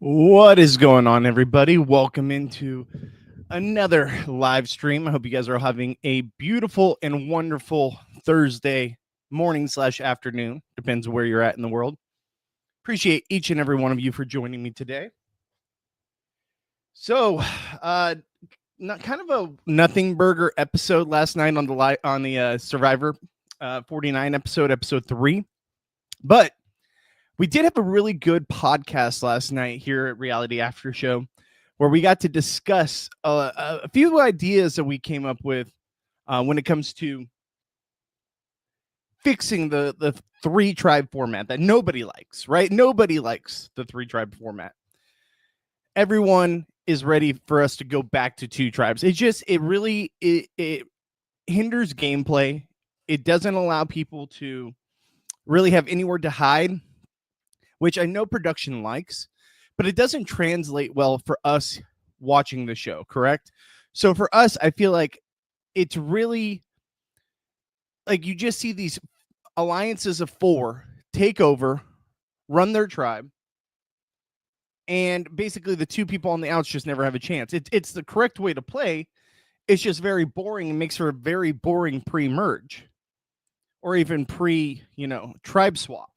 What is going on, everybody? Welcome into another live stream. I hope you guys are having a beautiful and wonderful Thursday morning / afternoon. Depends where you're at in the world. Appreciate each and every one of you for joining me today. So, not kind of a nothing burger episode last night on the Survivor 49 episode 3, but we did have a really good podcast last night here at Reality After Show, where we got to discuss a few ideas that we came up with when it comes to fixing the three tribe format that nobody likes, right? Nobody likes the three tribe format. Everyone is ready for us to go back to two tribes. It really hinders gameplay. It doesn't allow people to really have anywhere to hide, which I know production likes, but it doesn't translate well for us watching the show, correct? So for us, I feel like it's really like you just see these alliances of 4 take over, run their tribe, and basically the 2 people on the outs just never have a chance. It's the correct way to play. It's just very boring and makes for a very boring pre-merge or even tribe swap.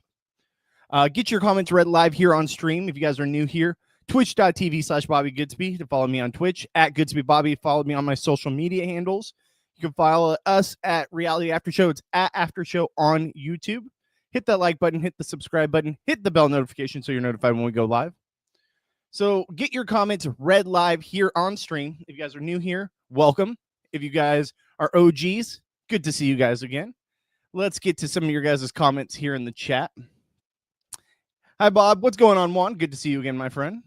Get your comments read live here on stream. If you guys are new here, twitch.tv/Bobby Goodsby to follow me on Twitch, at Goodsby Bobby. Follow me on my social media handles. You can follow us at Reality After Show. It's at After Show on YouTube. Hit that like button, hit the subscribe button, hit the bell notification so you're notified when we go live. So get your comments read live here on stream. If you guys are new here, welcome. If you guys are OGs, good to see you guys again. Let's get to some of your guys' comments here in the chat. Hi, Bob. What's going on, Juan? Good to see you again, my friend.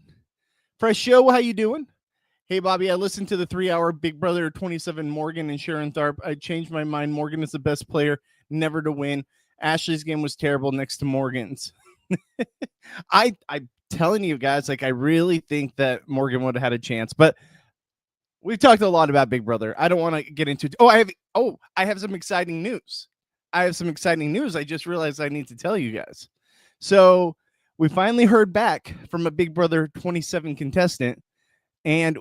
Fresh show. How you doing? Hey, Bobby, I listened to the 3-hour Big Brother 27 Morgan and Sharon Tharp. I changed my mind. Morgan is the best player, never to win. Ashley's game was terrible next to Morgan's. I'm telling you guys, I really think that Morgan would have had a chance, but we've talked a lot about Big Brother. I don't want to get into it. I have some exciting news. I just realized I need to tell you guys. So we finally heard back from a Big Brother 27 contestant, and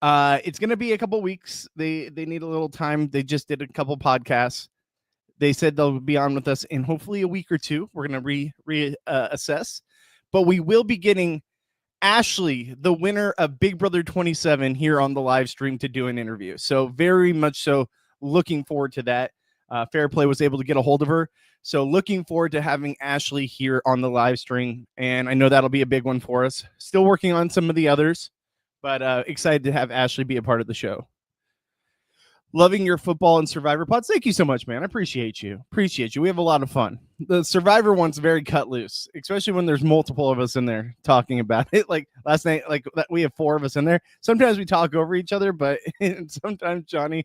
it's going to be a couple weeks. They need a little time. They just did a couple podcasts. They said they'll be on with us in hopefully a week or two. We're going to reassess, but we will be getting Ashley, the winner of Big Brother 27, here on the live stream to do an interview. So very much so looking forward to that. Fairplay was able to get a hold of her. So looking forward to having Ashley here on the live stream. And I know that'll be a big one for us. Still working on some of the others, but excited to have Ashley be a part of the show. Loving your football and Survivor pods. Thank you so much, man. I appreciate you. We have a lot of fun. The Survivor one's very cut loose, especially when there's multiple of us in there talking about it. Like last night, we have 4 of us in there. Sometimes we talk over each other, but sometimes Johnny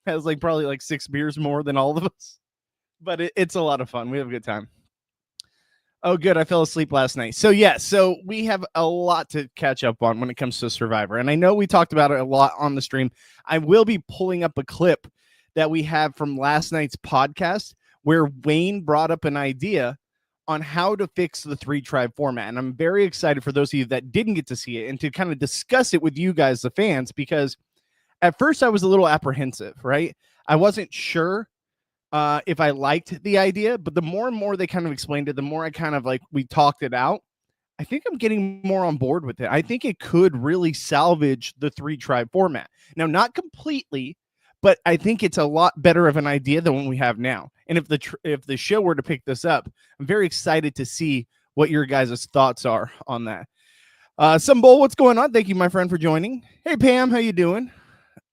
has probably 6 beers more than all of us. But it's a lot of fun. We have a good time. Oh, good. I fell asleep last night. So, so we have a lot to catch up on when it comes to Survivor. And I know we talked about it a lot on the stream. I will be pulling up a clip that we have from last night's podcast where Wayne brought up an idea on how to fix the 3-tribe format. And I'm very excited for those of you that didn't get to see it and to kind of discuss it with you guys, the fans, because at first I was a little apprehensive, right? I wasn't sure if I liked the idea, but the more and more they kind of explained it, the more I kind of we talked it out. I think I'm getting more on board with it. I think it could really salvage the 3-tribe format. Now, not completely, but I think it's a lot better of an idea than what we have now. And if the show were to pick this up, I'm very excited to see what your guys' thoughts are on that. Bull, what's going on? Thank you, my friend, for joining. Hey, Pam, how you doing?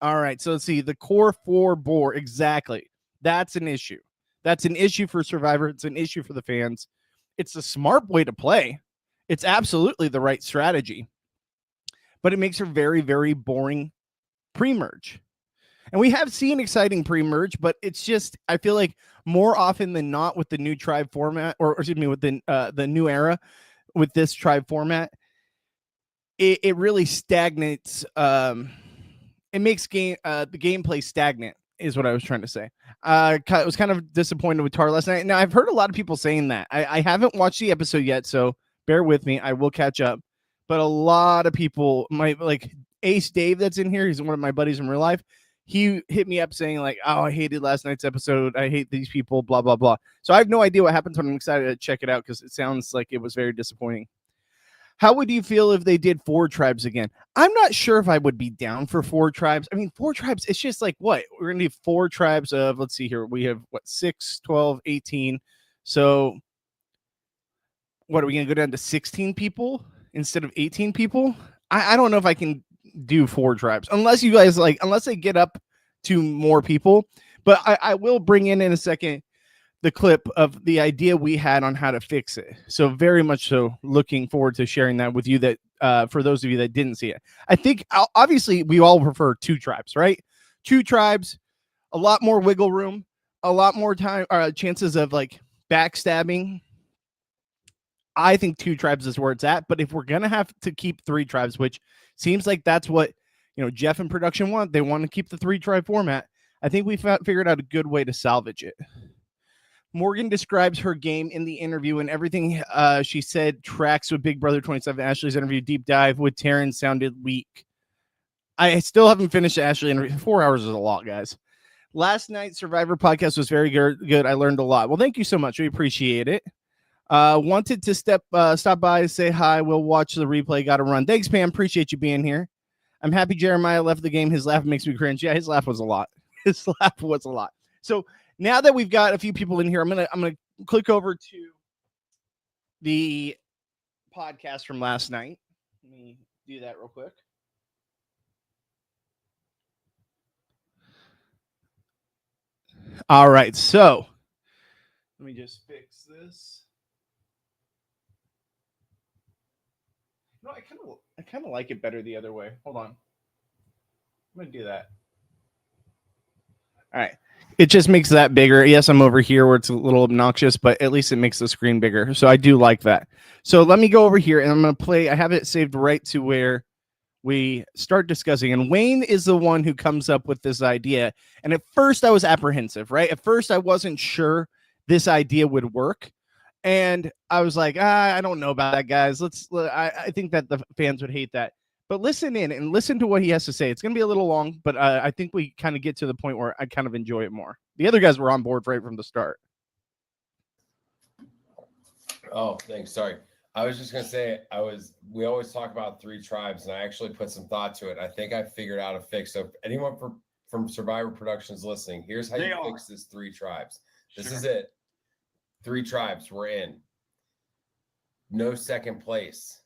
All right, so let's see. The core 4 board, exactly. That's an issue. That's an issue for Survivor. It's an issue for the fans. It's a smart way to play. It's absolutely the right strategy. But it makes for very, very boring pre-merge. And we have seen exciting pre-merge, but it's just, I feel like more often than not with the new tribe format, or excuse me, with the new era, with this tribe format, it really stagnates. It makes the gameplay stagnant, is what I was trying to say. I was kind of disappointed with Tar last night. Now, I've heard a lot of people saying that. I haven't watched the episode yet, so bear with me. I will catch up. but a lot of people, like Ace Dave that's in here, he's one of my buddies in real life. He hit me up saying like, oh, I hated last night's episode. I hate these people, blah, blah, blah. So I have no idea what happened, but I'm excited to check it out because it sounds like it was very disappointing. How would you feel if they did 4 tribes again? I'm not sure if I would be down for 4 tribes. I mean, 4 tribes, it's just like what? We're going to do 4 tribes of, let's see here. We have what, 6, 12, 18. So what are we going to go down to 16 people instead of 18 people? I don't know if I can do 4 tribes unless you guys unless they get up to more people. But I will bring in a second the clip of the idea we had on how to fix it. So very much so looking forward to sharing that with you, that for those of you that didn't see it. I think obviously we all prefer 2 tribes, right? 2 tribes, a lot more wiggle room, a lot more time, chances of like backstabbing. I think 2 tribes is where it's at. But if we're going to have to keep 3 tribes, which seems like that's what, Jeff and production want, they want to keep the 3 tribe format. I think we figured out a good way to salvage it. Morgan describes her game in the interview, and everything she said tracks with Big Brother 27. Ashley's interview deep dive with Taryn sounded weak. I still haven't finished the Ashley interview. 4 hours is a lot, guys. Last night's Survivor podcast was very good. I learned a lot. Well, thank you so much. We appreciate it. Wanted to stop by, say hi. We'll watch the replay. Got to run. Thanks, Pam. Appreciate you being here. I'm happy Jeremiah left the game. His laugh makes me cringe. Yeah, his laugh was a lot. So now that we've got a few people in here, I'm gonna click over to the podcast from last night. Let me do that real quick. All right, so let me just fix this. No, I kind of like it better the other way. Hold on. I'm gonna do that. All right. It just makes that bigger. Yes, I'm over here where it's a little obnoxious, but at least it makes the screen bigger. So I do like that. So let me go over here and I'm going to play. I have it saved right to where we start discussing. And Wayne is the one who comes up with this idea. And at first I was apprehensive, right? At first I wasn't sure this idea would work. And I was like, I don't know about that, guys. I think that the fans would hate that. But listen in and listen to what he has to say. It's going to be a little long, but I think we kind of get to the point where I kind of enjoy it more. The other guys were on board right from the start. Oh, thanks. Sorry. I was just going to say, we always talk about 3 tribes, and I actually put some thought to it. I think I figured out a fix. So if anyone from Survivor Productions listening, here's how you fix this 3 tribes. This is it. 3 tribes. We're in. No second place.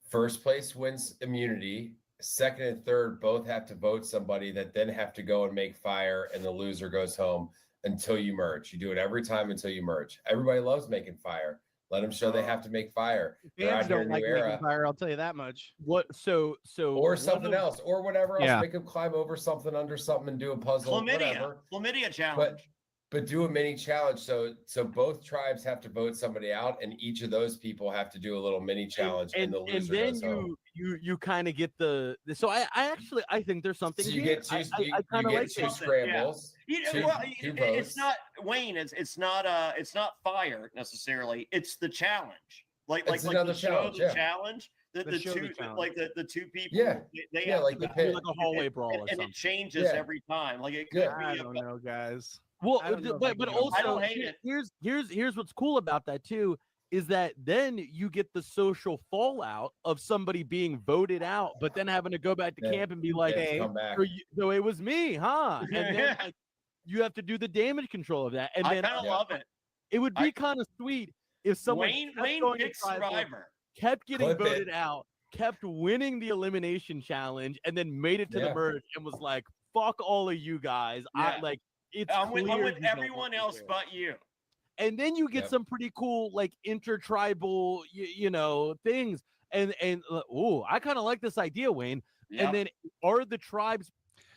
First place wins immunity. Second and third both have to vote somebody that then have to go and make fire, and the loser goes home until you merge. You do it every time until you merge. Everybody loves making fire. Let them show they have to make fire. They're out here in New Era. Fire, I'll tell you that much. What? So or something else, or whatever else. Make them climb over something, under something, and do a puzzle. Chlamydia challenge. But do a mini challenge. So both tribes have to vote somebody out, and each of those people have to do a little mini challenge, and the loser goes home. You kind of get the. So I think there's something. So you get 2 scrambles. Yeah. Two votes. It's not Wayne. It's not fire necessarily. It's the challenge. Like another challenge. Challenge. The 2 challenge. Like the 2 people. Yeah. They have like a hallway brawl or something. And it changes every time. Like it could be. I don't know, guys. Well, but also I don't hate it. Here's what's cool about that too, is that then you get the social fallout of somebody being voted out, but then having to go back to camp and be like, "Hey, so it was me, huh?" And then you have to do the damage control of that. And I then kind of love it. It would be kind of sweet if someone Wayne picks Survivor, kept getting voted out, kept winning the elimination challenge, and then made it to the merge and was like, "Fuck all of you guys." I'm with everyone else but you. And then you get some pretty cool like intertribal, things. And I kind of like this idea, Wayne. Yep. And then are the tribes.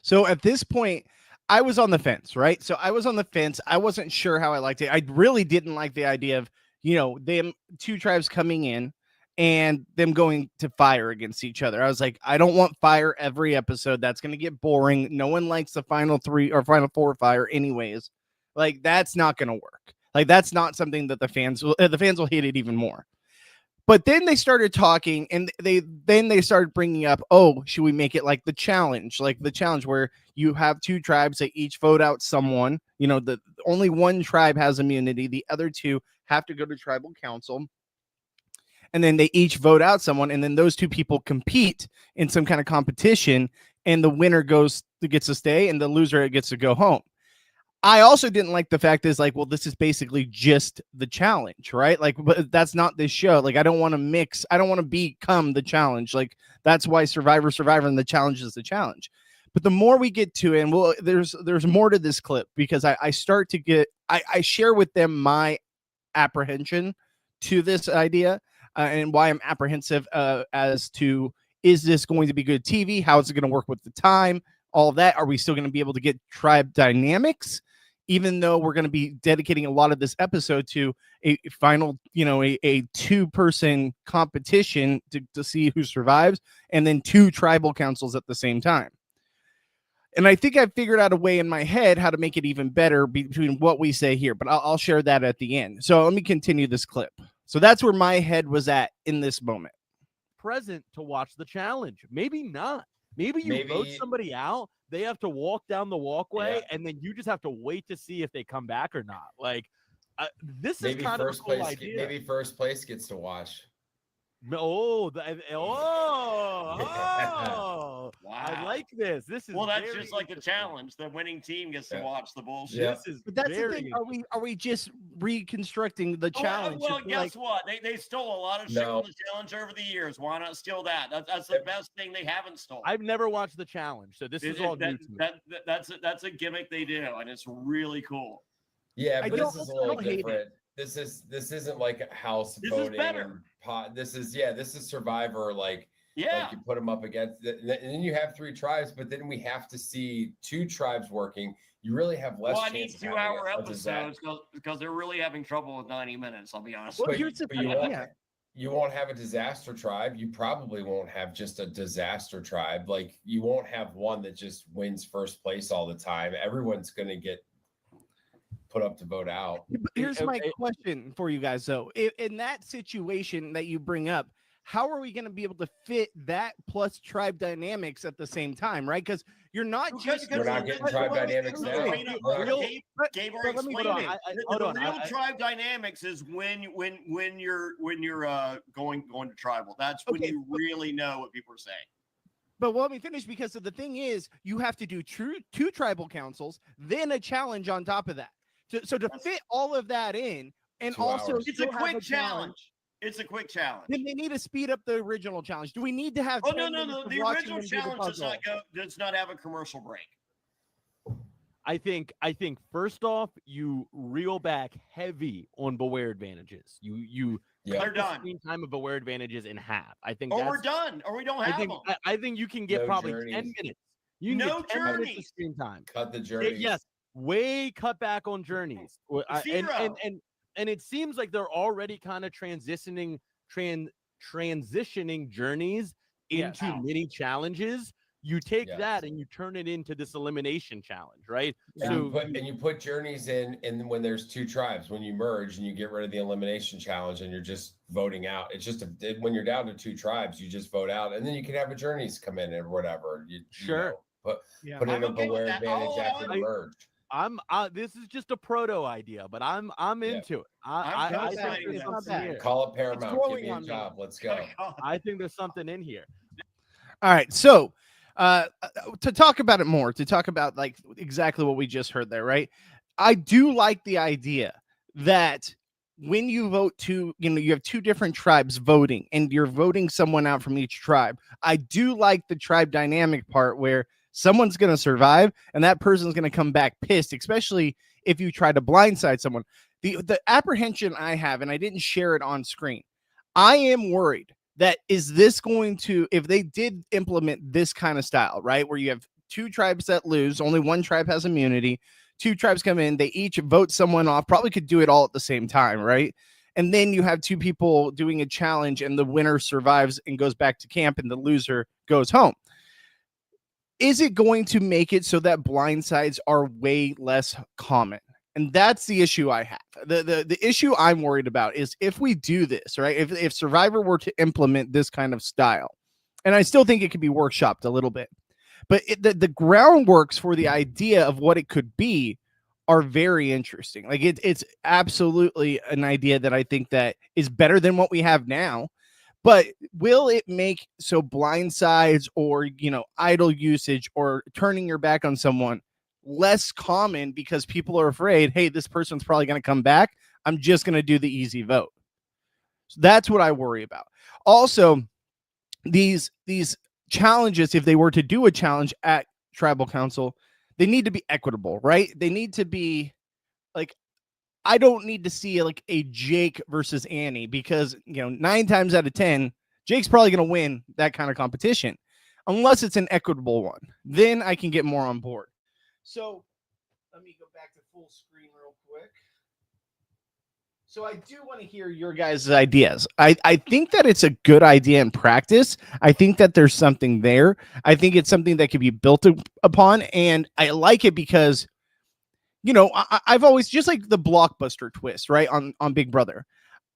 So at this point, I was on the fence, right? So I was on the fence. I wasn't sure how I liked it. I really didn't like the idea of, them 2 tribes coming in and them going to fire against each other. I was like, I don't want fire every episode. That's going to get boring. No one likes the final 3 or final 4 fire anyways. Like, that's not going to work. Like, that's not something that the fans will hate it even more. But then they started talking, and they started bringing up, oh, should we make it like the challenge where you have 2 tribes that each vote out someone. You know, the only one tribe has immunity, the other 2 have to go to tribal council, and then they each vote out someone, and then those 2 people compete in some kind of competition, and the winner gets to stay, and the loser gets to go home. I also didn't like the fact is like, well, this is basically just the challenge, right? Like, but that's not this show. Like, I don't want to mix. I don't want to become the challenge. Like, that's why Survivor, and the challenge is the challenge. But the more we get to it, and well, there's more to this clip, because I start to get, I share with them my apprehension to this idea, and why I'm apprehensive as to, is this going to be good TV? How is it going to work with the time? All of that. Are we still going to be able to get tribe dynamics? Even though we're going to be dedicating a lot of this episode to a final, you know, a 2-person competition to see who survives, and then 2 tribal councils at the same time. And I think I figured out a way in my head how to make it even better between what we say here, but I'll share that at the end. So let me continue this clip. So that's where my head was at in this moment. Present to watch the challenge. Maybe not. Maybe you vote somebody out. They have to walk down the walkway, and then you just have to wait to see if they come back or not. Like, this is kind of a cool idea. Maybe first place gets to watch. Oh, wow. I like this. This is that's just like a challenge. The winning team gets to watch the bullshit. Yeah. But that's the thing. Are we just reconstructing the challenge? Well, guess what? They stole a lot of shit on the challenge over the years. Why not steal that? That's the best thing they haven't stolen. I've never watched the challenge, so this is all new to me. That's a gimmick they do, and it's really cool. Yeah, but this is a little different. This isn't like a house voting. This is Survivor. Like you put them up against it, and then you have 3 tribes, but then we have to see 2 tribes working. You really have less. Well, I need 2-hour episodes because they're really having trouble with 90 minutes. I'll be honest. Well, here's the thing. You won't have a disaster tribe. You probably won't have just a disaster tribe. Like, you won't have one that just wins first place all the time. Everyone's going to get put up to vote out. Here's my question for you guys, though. In that situation that you bring up, how are we going to be able to fit that plus tribe dynamics at the same time, right? Because you're not we're not getting tribe dynamics now. Gabe already explained it. The real tribe dynamics is when you're going to tribal. That's when you really know what people are saying. But let me finish, because the thing is, you have to do 2 tribal councils, then a challenge on top of that. So to fit all of that in, and also it's a quick challenge. It's a quick challenge. Then they need to speed up the original challenge. Do we need to have? Oh no. The original challenge does not have a commercial break. I think first off, you reel back heavy on beware advantages. You cut the screen time of beware advantages in half. I think we're done, or we don't have them. I think you can get probably journeys. 10 minutes. You can get 10 minutes of screen time. Cut the journeys. Yes, way cut back on journeys. And it seems like they're already kind of transitioning journeys into mini challenges. You take that and you turn it into this elimination challenge, right? And you put journeys in when there's 2 tribes, when you merge and you get rid of the elimination challenge and you're just voting out. It's just when you're down to 2 tribes, you just vote out, and then you can have a journeys come in or whatever. Put in a beware advantage after the merge. This is just a proto idea, but I'm into it. I think there's something here. Call it Paramount. Give me a job. Let's go. I think there's something in here. All right, so to talk about it more, to talk about like exactly what we just heard there, right? I do like the idea that when you vote you have 2 different tribes voting, and you're voting someone out from each tribe. I do like the tribe dynamic part where someone's going to survive, and that person's going to come back pissed, especially if you try to blindside someone. The apprehension I have, and I didn't share it on screen, I am worried that is this going to, if they did implement this kind of style, right, where you have 2 tribes that lose, only 1 tribe has immunity, 2 tribes come in, they each vote someone off, probably could do it all at the same time, right? And then you have 2 people doing a challenge, and the winner survives and goes back to camp, and the loser goes home. Is it going to make it so that blindsides are way less common? And that's the issue I have. The issue I'm worried about is if we do this, right? If Survivor were to implement this kind of style, and I still think it could be workshopped a little bit, but the groundworks for the idea of what it could be are very interesting. Like it's absolutely an idea that I think that is better than what we have now. But will it make so blindsides or, idle usage or turning your back on someone less common because people are afraid, hey, this person's probably going to come back. I'm just going to do the easy vote. So that's what I worry about. Also, these challenges, if they were to do a challenge at tribal council, they need to be equitable, right? They need to be like, I don't need to see like a Jake versus Annie because, 9 times out of 10, Jake's probably going to win that kind of competition unless it's an equitable one. Then I can get more on board. So let me go back to full screen real quick. So I do want to hear your guys' ideas. I think that it's a good idea in practice. I think that there's something there. I think it's something that could be built upon. And I like it because, I've always, just like the blockbuster twist, right, on Big Brother.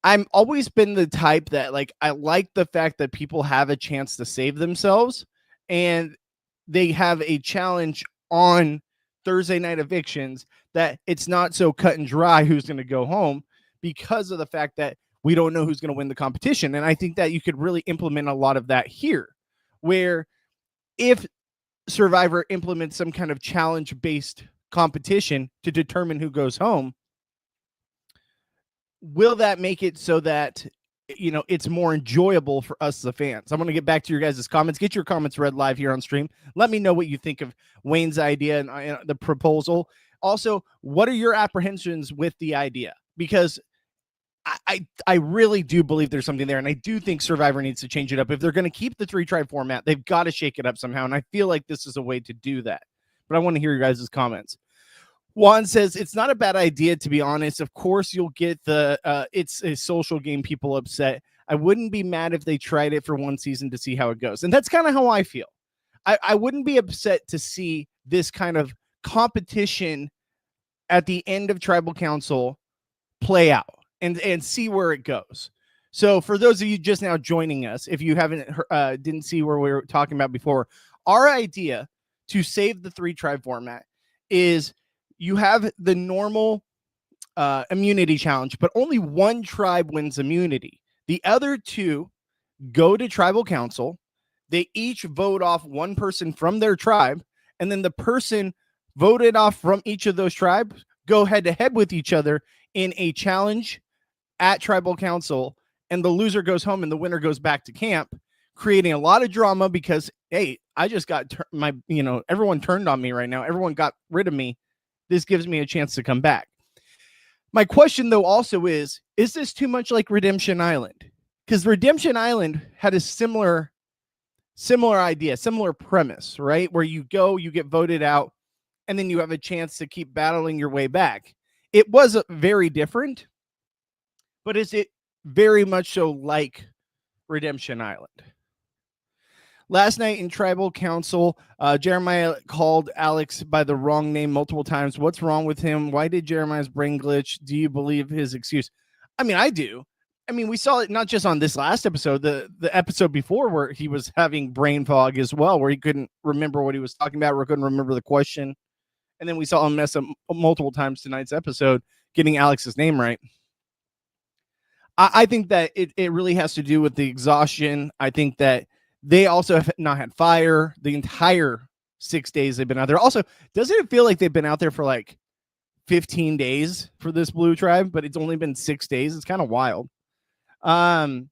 I'm always been the type that, like, I like the fact that people have a chance to save themselves and they have a challenge on Thursday night evictions that it's not so cut and dry who's going to go home because of the fact that we don't know who's going to win the competition. And I think that you could really implement a lot of that here, where if Survivor implements some kind of challenge-based competition to determine who goes home, will that make it so that it's more enjoyable for us the fans? I'm going to get back to your guys' comments. Get your comments read live here on stream. Let me know what you think of Wayne's idea and the proposal. Also, what are your apprehensions with the idea? Because I really do believe there's something there, and I do think Survivor needs to change it up. If they're going to keep the 3-tribe format, they've got to shake it up somehow, and I feel like this is a way to do that. But I want to hear your guys' comments. Juan says, it's not a bad idea, to be honest. Of course, you'll get it's a social game, people upset. I wouldn't be mad if they tried it for one season to see how it goes. And that's kind of how I feel. I wouldn't be upset to see this kind of competition at the end of Tribal Council play out and see where it goes. So for those of you just now joining us, if you didn't see where we were talking about before, our idea to save the 3-tribe format is you have the normal immunity challenge, but only one tribe wins immunity. The other 2 go to tribal council. They each vote off one person from their tribe, and then the person voted off from each of those tribes go head to head with each other in a challenge at tribal council, and the loser goes home and the winner goes back to camp, creating a lot of drama because, hey, I just got everyone turned on me right now. Everyone got rid of me. This gives me a chance to come back. My question, though, also is this too much like Redemption Island? Because Redemption Island had a similar idea, similar premise, right? Where you go, you get voted out, and then you have a chance to keep battling your way back. It was very different, but is it very much so like Redemption Island? Last night in Tribal Council, Jeremiah called Alex by the wrong name multiple times. What's wrong with him? Why did Jeremiah's brain glitch? Do you believe his excuse? I mean, I do. I mean, we saw it not just on this last episode, the episode before where he was having brain fog as well, where he couldn't remember what he was talking about or couldn't remember the question. And then we saw him mess up multiple times tonight's episode, getting Alex's name right. I think that it really has to do with the exhaustion. I think that they also have not had fire the entire 6 days they've been out there. Also, doesn't it feel like they've been out there for like 15 days for this blue tribe, but it's only been 6 days? It's kind of wild. And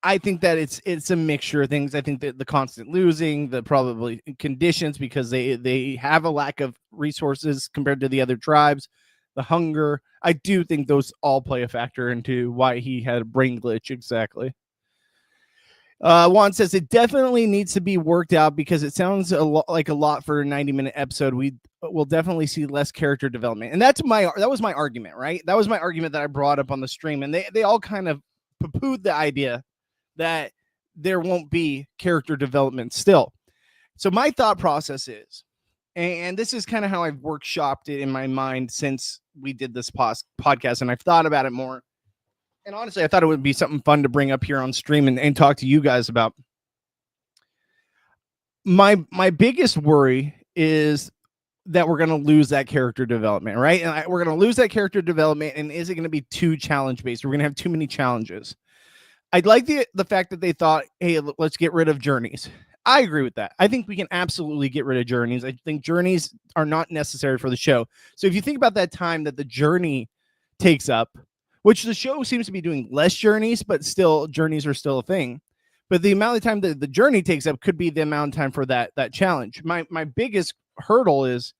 I think that it's a mixture of things. I think that the constant losing, the probably conditions because they have a lack of resources compared to the other tribes, the hunger. I do think those all play a factor into why he had a brain glitch. Exactly. Juan says it definitely needs to be worked out because it sounds like a lot for a 90-minute episode. We will definitely see less character development. And that was my argument, right? That was my argument that I brought up on the stream. And they all kind of poo-pooed the idea that there won't be character development still. So my thought process is and this is kind of how I've workshopped it in my mind since we did this podcast, and I've thought about it more. And honestly, I thought it would be something fun to bring up here on stream and talk to you guys about. My biggest worry is that we're going to lose that character development, right? And we're going to lose that character development, and is it going to be too challenge-based? We're going to have too many challenges. I'd like the fact that they thought, hey, let's get rid of journeys. I agree with that. I think we can absolutely get rid of journeys. I think journeys are not necessary for the show. So if you think about that time that the journey takes up, which the show seems to be doing less journeys, but still journeys are still a thing. But the amount of time that the journey takes up could be the amount of time for that challenge. My biggest hurdle is,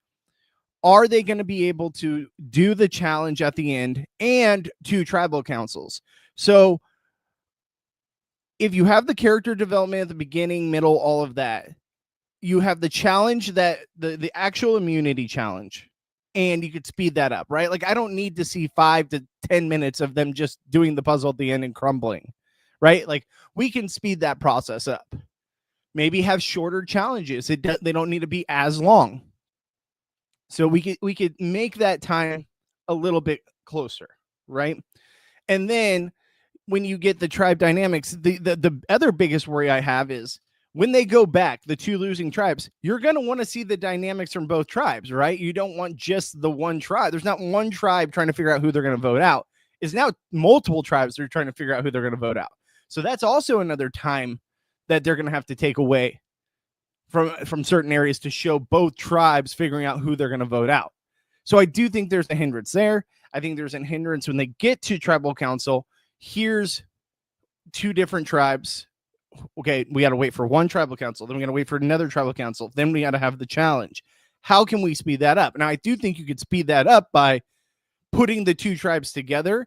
are they going to be able to do the challenge at the end and 2 tribal councils? So if you have the character development at the beginning, middle, all of that, you have the challenge, that the actual immunity challenge, and you could speed that up, right? Like, I don't need to see 5 to 10 minutes of them just doing the puzzle at the end and crumbling, right? Like, we can speed that process up. Maybe have shorter challenges. They don't need to be as long. So we could make that time a little bit closer, right? And then when you get the tribe dynamics, the other biggest worry I have is when they go back, the 2 losing tribes, you're going to want to see the dynamics from both tribes, right? You don't want just the one tribe. There's not one tribe trying to figure out who they're going to vote out. It's now multiple tribes that are trying to figure out who they're going to vote out. So that's also another time that they're going to have to take away from certain areas to show both tribes figuring out who they're going to vote out. So I do think there's a hindrance there. I think there's a hindrance when they get to tribal council. Here's 2 different tribes. Okay, we got to wait for one tribal council. Then we got to wait for another tribal council. Then we got to have the challenge. How can we speed that up? Now, I do think you could speed that up by putting the 2 tribes together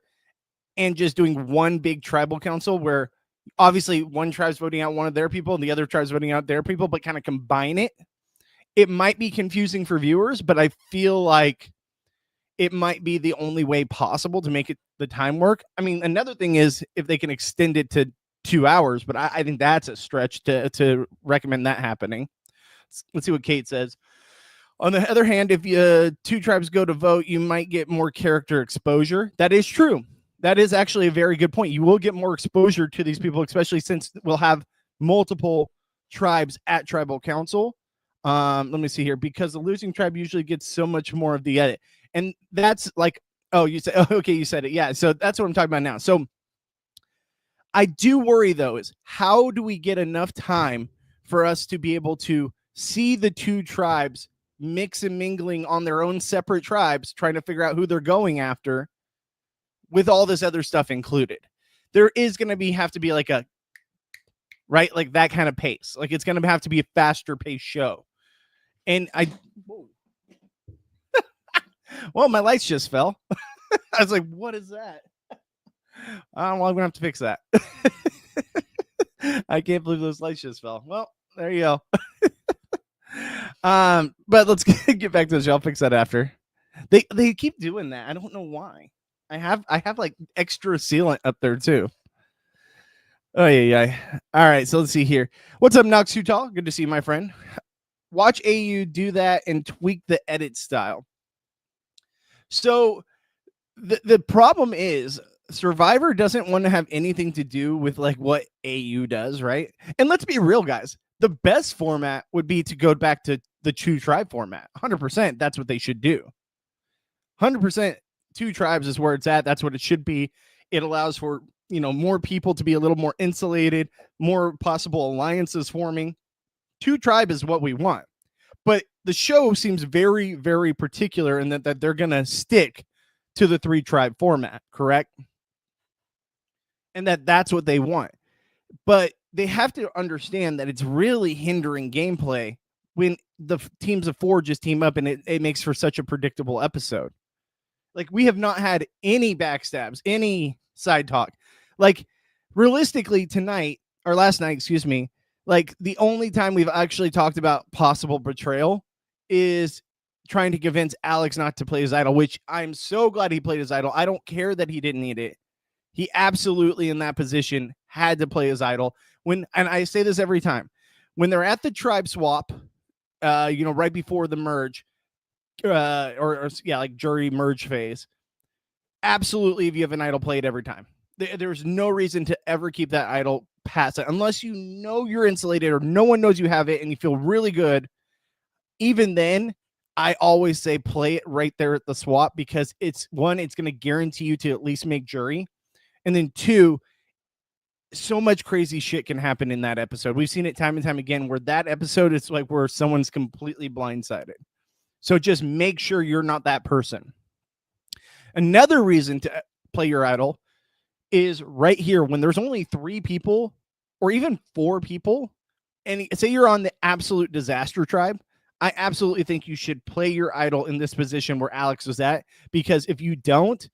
and just doing one big tribal council where obviously one tribe's voting out one of their people and the other tribe's voting out their people, but kind of combine it. It might be confusing for viewers, but I feel like it might be the only way possible to make it the time work. I mean, another thing is if they can extend it to 2 hours, but I think that's a stretch to recommend that happening. Let's see what Kate says. On the other hand, if 2 tribes go to vote, you might get more character exposure. That is true. That is actually a very good point. You will get more exposure to these people, especially since we'll have multiple tribes at tribal council. Let me see here, because the losing tribe usually gets so much more of the edit. And that's like, oh, you said, oh, okay, you said it. Yeah. So that's what I'm talking about now. So I do worry, though, is how do we get enough time for us to be able to see the 2 tribes mix and mingling on their own separate tribes, trying to figure out who they're going after with all this other stuff included? There is going to have to be like a, right? Like that kind of pace. Like it's going to have to be a faster pace show. And well, my lights just fell. I was like, what is that? Well, I'm going to have to fix that. I can't believe those lights just fell. Well, there you go. But let's get back to the show. I'll fix that after. They keep doing that. I don't know why. I have like extra sealant up there too. Oh yeah. All right, so let's see here. What's up, Nox Utah? Good to see you, my friend. Watch AU do that and tweak the edit style. So the problem is Survivor doesn't want to have anything to do with like what AU does, right? And let's be real, guys. The best format would be to go back to the 2 tribe format. 100%. That's what they should do. 100%. 2 tribes is where it's at. That's what it should be. It allows for, more people to be a little more insulated, more possible alliances forming. 2 tribe is what we want. But the show seems very, very particular in that they're going to stick to the 3 tribe format, correct? And that's what they want. But they have to understand that it's really hindering gameplay when the teams of 4 just team up and it makes for such a predictable episode. Like, we have not had any backstabs, any side talk. Like, realistically, tonight, or last night, excuse me, like, the only time we've actually talked about possible betrayal is trying to convince Alex not to play his idol, which I'm so glad he played his idol. I don't care that he didn't need it. He absolutely, in that position, had to play his idol. And I say this every time, when they're at the tribe swap, right before the merge, or like jury merge phase. Absolutely, if you have an idol, play it every time. There's no reason to ever keep that idol past it unless you know you're insulated or no one knows you have it and you feel really good. Even then, I always say play it right there at the swap, because it's one, it's going to guarantee you to at least make jury. And then two, so much crazy shit can happen in that episode. We've seen it time and time again where that episode is like where someone's completely blindsided. So just make sure you're not that person. Another reason to play your idol is right here when there's only 3 people or even 4 people, and say you're on the absolute disaster tribe. I absolutely think you should play your idol in this position where Alex was at, because if you don't,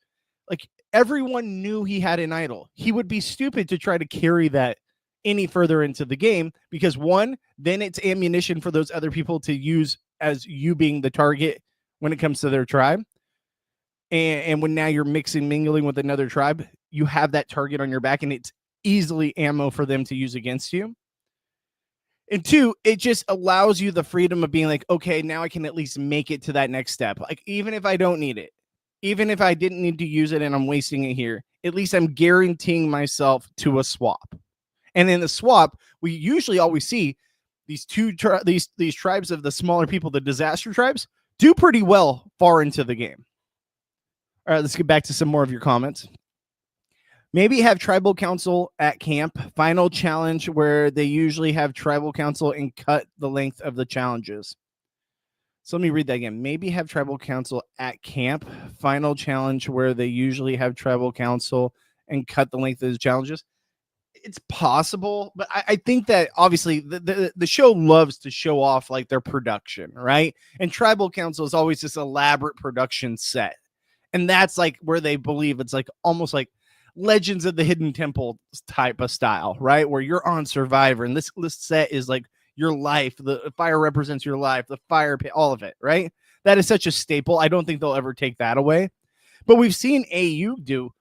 like, everyone knew he had an idol. He would be stupid to try to carry that any further into the game, because one, then it's ammunition for those other people to use as you being the target when it comes to their tribe. And when now you're mingling with another tribe, you have that target on your back and it's easily ammo for them to use against you. And two, it just allows you the freedom of being like, okay, now I can at least make it to that next step. Like, even if I don't need it, even if I didn't need to use it and I'm wasting it here, at least I'm guaranteeing myself to a swap. And in the swap, we usually always see these these tribes of the smaller people, the disaster tribes, do pretty well far into the game. All right, let's get back to some more of your comments. Maybe have tribal council at camp. Final challenge where they usually have tribal council and cut the length of the challenges. So let me read that again. Maybe have tribal council at camp. Final challenge where they usually have tribal council and cut the length of the challenges. It's possible, but I think that obviously the show loves to show off like their production, right? And tribal council is always this elaborate production set. And that's like where they believe it's like almost like Legends of the Hidden Temple type of style, right? Where you're on Survivor and this set is like your life. The fire represents your life, the fire pit, all of it, right? That is such a staple. I don't think they'll ever take that away. But we've seen AU do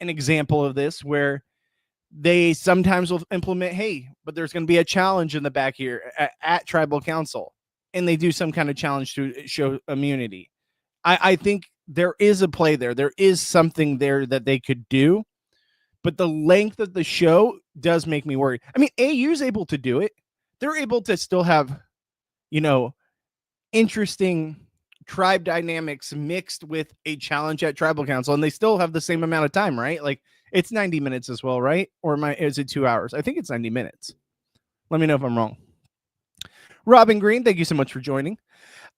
an example of this where they sometimes will implement, hey, but there's going to be a challenge in the back here at tribal council. And they do some kind of challenge to show immunity. I think there is a play there. There is something there that they could do, but the length of the show does make me worried. I mean, AU is able to do it. They're able to still have, interesting tribe dynamics mixed with a challenge at tribal council, and they still have the same amount of time, right? Like, it's 90 minutes as well, right? Or is it 2 hours? I think it's 90 minutes. Let me know if I'm wrong. Robin Green, thank you so much for joining.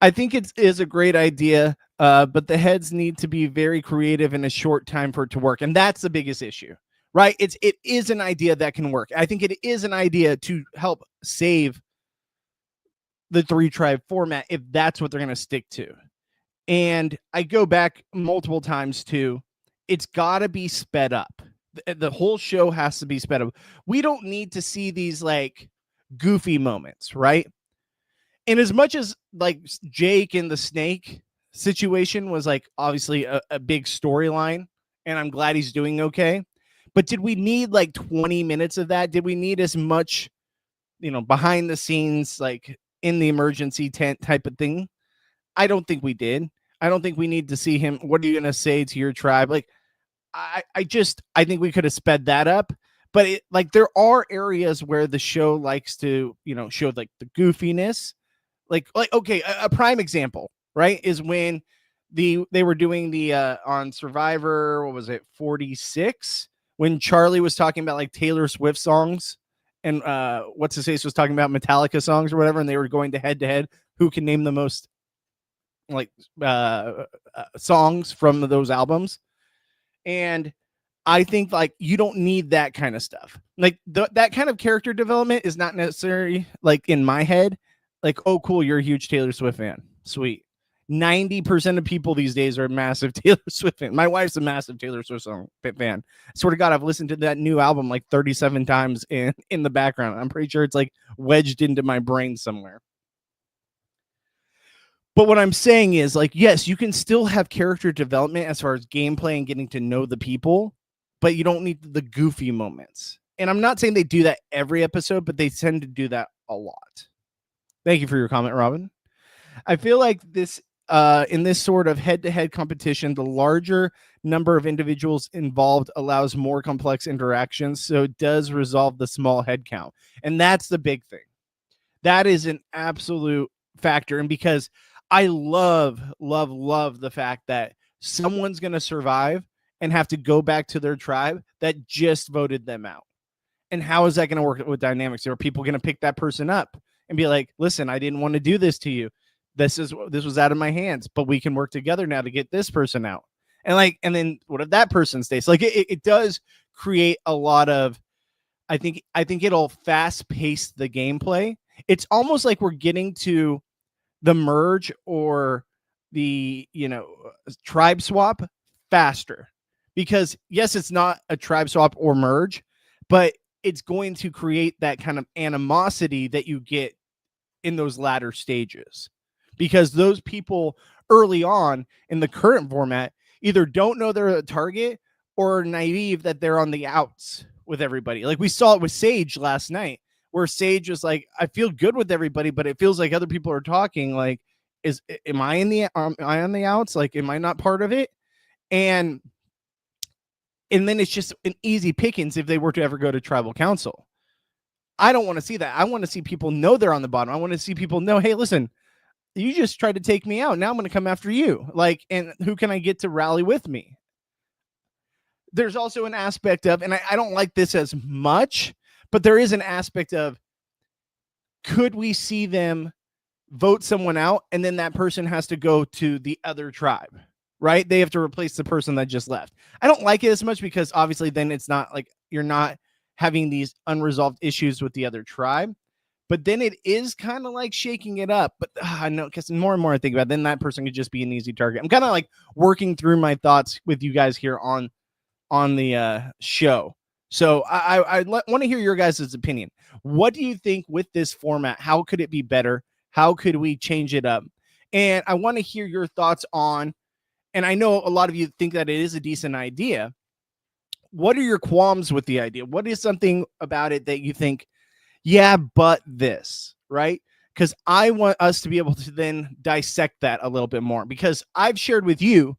I think it is a great idea, but the heads need to be very creative in a short time for it to work. And that's the biggest issue, right? It is an idea that can work. I think it is an idea to help save the 3-tribe format if that's what they're going to stick to. And I go back multiple times to, it's got to be sped up. The whole show has to be sped up. We don't need to see these like goofy moments, right? And as much as like Jake and the snake situation was like obviously a big storyline, and I'm glad he's doing okay, but did we need like 20 minutes of that? Did we need as much, behind the scenes, like in the emergency tent type of thing? I don't think we did. I don't think we need to see him. What are you going to say to your tribe? Like, I think we could have sped that up. But there are areas where the show likes to, show like the goofiness. Like okay, a prime example, right, is when they were doing the on Survivor, what was it, 46, when Charlie was talking about like Taylor Swift songs, and what's his face was talking about Metallica songs or whatever, and they were going to head who can name the most like songs from those albums. And I think like you don't need that kind of stuff. Like that kind of character development is not necessary. Like in my head. Like, oh, cool, you're a huge Taylor Swift fan. Sweet. 90% of people these days are a massive Taylor Swift fan. My wife's a massive Taylor Swift fan. I swear to God, I've listened to that new album like 37 times in the background. I'm pretty sure it's like wedged into my brain somewhere. But what I'm saying is, like, yes, you can still have character development as far as gameplay and getting to know the people, but you don't need the goofy moments. And I'm not saying they do that every episode, but they tend to do that a lot. Thank you for your comment, Robin. I feel like this in this sort of head-to-head competition, the larger number of individuals involved allows more complex interactions, so it does resolve the small head count. And that's the big thing. That is an absolute factor. And because I love the fact that someone's going to survive and have to go back to their tribe that just voted them out. And how is that going to work with dynamics? Are people going to pick that person up and be like, listen, I didn't want to do this to you. This was out of my hands, but we can work together now to get this person out. And then what if that person stays? Like it does create a lot of, I think it'll fast pace the gameplay. It's almost like we're getting to the merge or the, tribe swap faster, because yes, it's not a tribe swap or merge, but it's going to create that kind of animosity that you get in those latter stages, because those people early on in the current format either don't know they're a target or are naive that they're on the outs with everybody. Like we saw it with Sage last night, where Sage was like, I feel good with everybody, but it feels like other people are talking. Like, am I on the outs? Like, am I not part of it? And then it's just an easy pickings if they were to ever go to tribal council. I don't want to see that. I want to see people know they're on the bottom. I want to see people know, hey, listen, you just tried to take me out. Now I'm going to come after you. Like, and who can I get to rally with me? There's also an aspect of, and I don't like this as much, but there is an aspect of, could we see them vote someone out and then that person has to go to the other tribe, right? They have to replace the person that just left. I don't like it as much, because obviously then it's not like you're not having these unresolved issues with the other tribe, but then it is kind of like shaking it up. But I know, because more and more I think about it, then that person could just be an easy target. I'm kind of like working through my thoughts with you guys here on the show. So I want to hear your guys' opinion. What do you think with this format? How could it be better? How could we change it up? And I want to hear your thoughts on, and I know a lot of you think that it is a decent idea. What are your qualms with the idea? What is something about it that you think, yeah, but this, right? Because I want us to be able to then dissect that a little bit more, because I've shared with you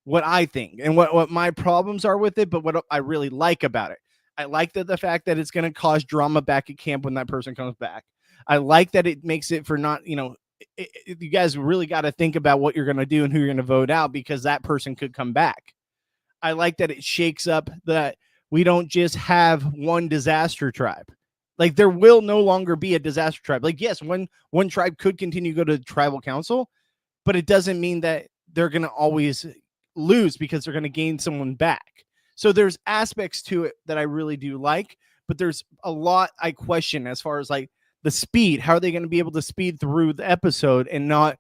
what I think and what my problems are with it, but what I really like about it. I like the fact that it's going to cause drama back at camp when that person comes back. I like that it makes it for not, you guys really got to think about what you're going to do and who you're going to vote out, because that person could come back. I like that it shakes up that we don't just have one disaster tribe. Like, there will no longer be a disaster tribe. Like, yes, one tribe could continue to go to tribal council, but it doesn't mean that they're going to always lose because they're going to gain someone back. So there's aspects to it that I really do like, but there's a lot I question as far as like the speed. How are they going to be able to speed through the episode and not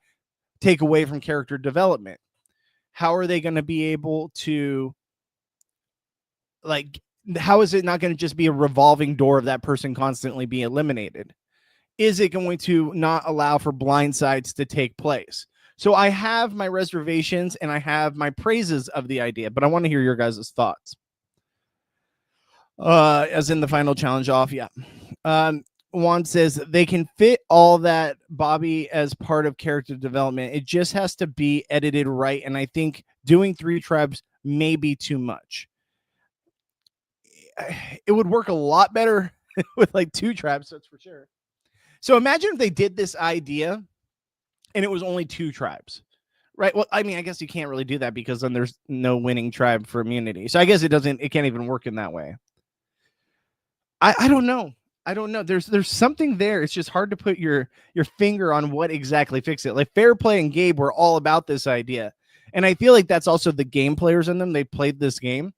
take away from character development? How are they going to be able to, like, how is it not going to just be a revolving door of that person constantly being eliminated? Is it going to not allow for blindsides to take place? So I have my reservations and I have my praises of the idea, but I want to hear your guys' thoughts. As in the final challenge off, yeah. Juan says they can fit all that, Bobby, as part of character development. It just has to be edited right, and I think doing 3 tribes may be too much. It would work a lot better with like 2 tribes, that's for sure. So imagine if they did this idea and it was only 2 tribes, right? Well, I mean, I guess you can't really do that because then there's no winning tribe for immunity. So I guess it can't even work in that way. I don't know. I don't know. There's something there. It's just hard to put your finger on what exactly fix it. Like Fairplay and Gabe were all about this idea. And I feel like that's also the game players in them. They played this game.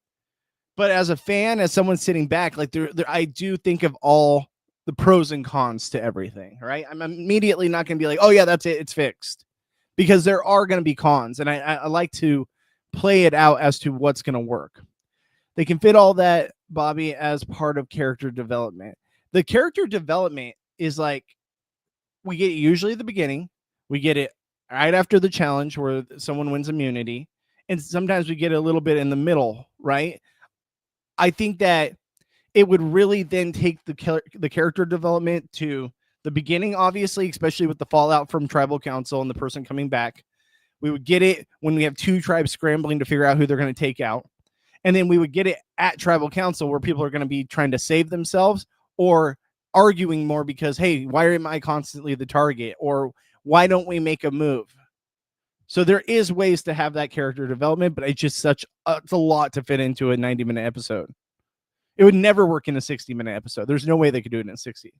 But as a fan, as someone sitting back, like I do think of all the pros and cons to everything, right? I'm immediately not going to be like, oh yeah, that's it, it's fixed, because there are going to be cons, and I like to play it out as to what's going to work. They can fit all that, Bobby, as part of character development. The character development is like, we get it usually at the beginning, we get it right after the challenge where someone wins immunity, and sometimes we get a little bit in the middle, right? I think that it would really then take the character development to The beginning, obviously, especially with the fallout from tribal council and the person coming back. We would get it when we have two tribes scrambling to figure out who they're going to take out. And then we would get it at tribal council where people are going to be trying to save themselves or arguing more because, hey, why am I constantly the target? Or why don't we make a move? So there is ways to have that character development, but it's just it's a lot to fit into a 90-minute episode. It would never work in a 60-minute episode. There's no way they could do it in 60.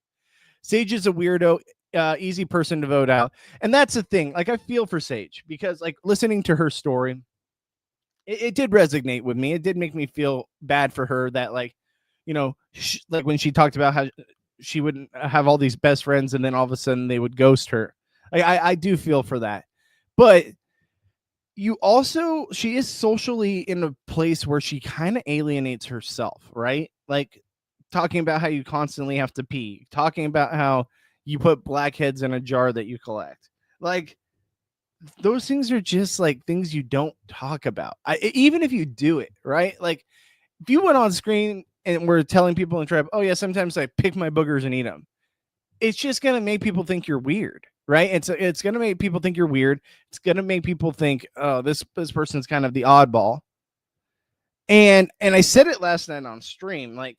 Sage is a weirdo, easy person to vote out. And that's the thing. Like, I feel for Sage because, like, listening to her story, it did resonate with me. It did make me feel bad for her that, like, you know, like when she talked about how she wouldn't have all these best friends and then all of a sudden they would ghost her. Like, I do feel for that. But she is socially in a place where she kind of alienates herself, right? Like, talking about how you constantly have to pee, talking about how you put blackheads in a jar that you collect. Like, those things are just like things you don't talk about. Even if you do it, right? Like, if you went on screen and we're telling people in the tribe, oh yeah, sometimes I pick my boogers and eat them. It's just going to make people think you're weird, right? It's going to make people think you're weird. It's going to make people think, oh, this person's kind of the oddball. And I said it last night on stream, like,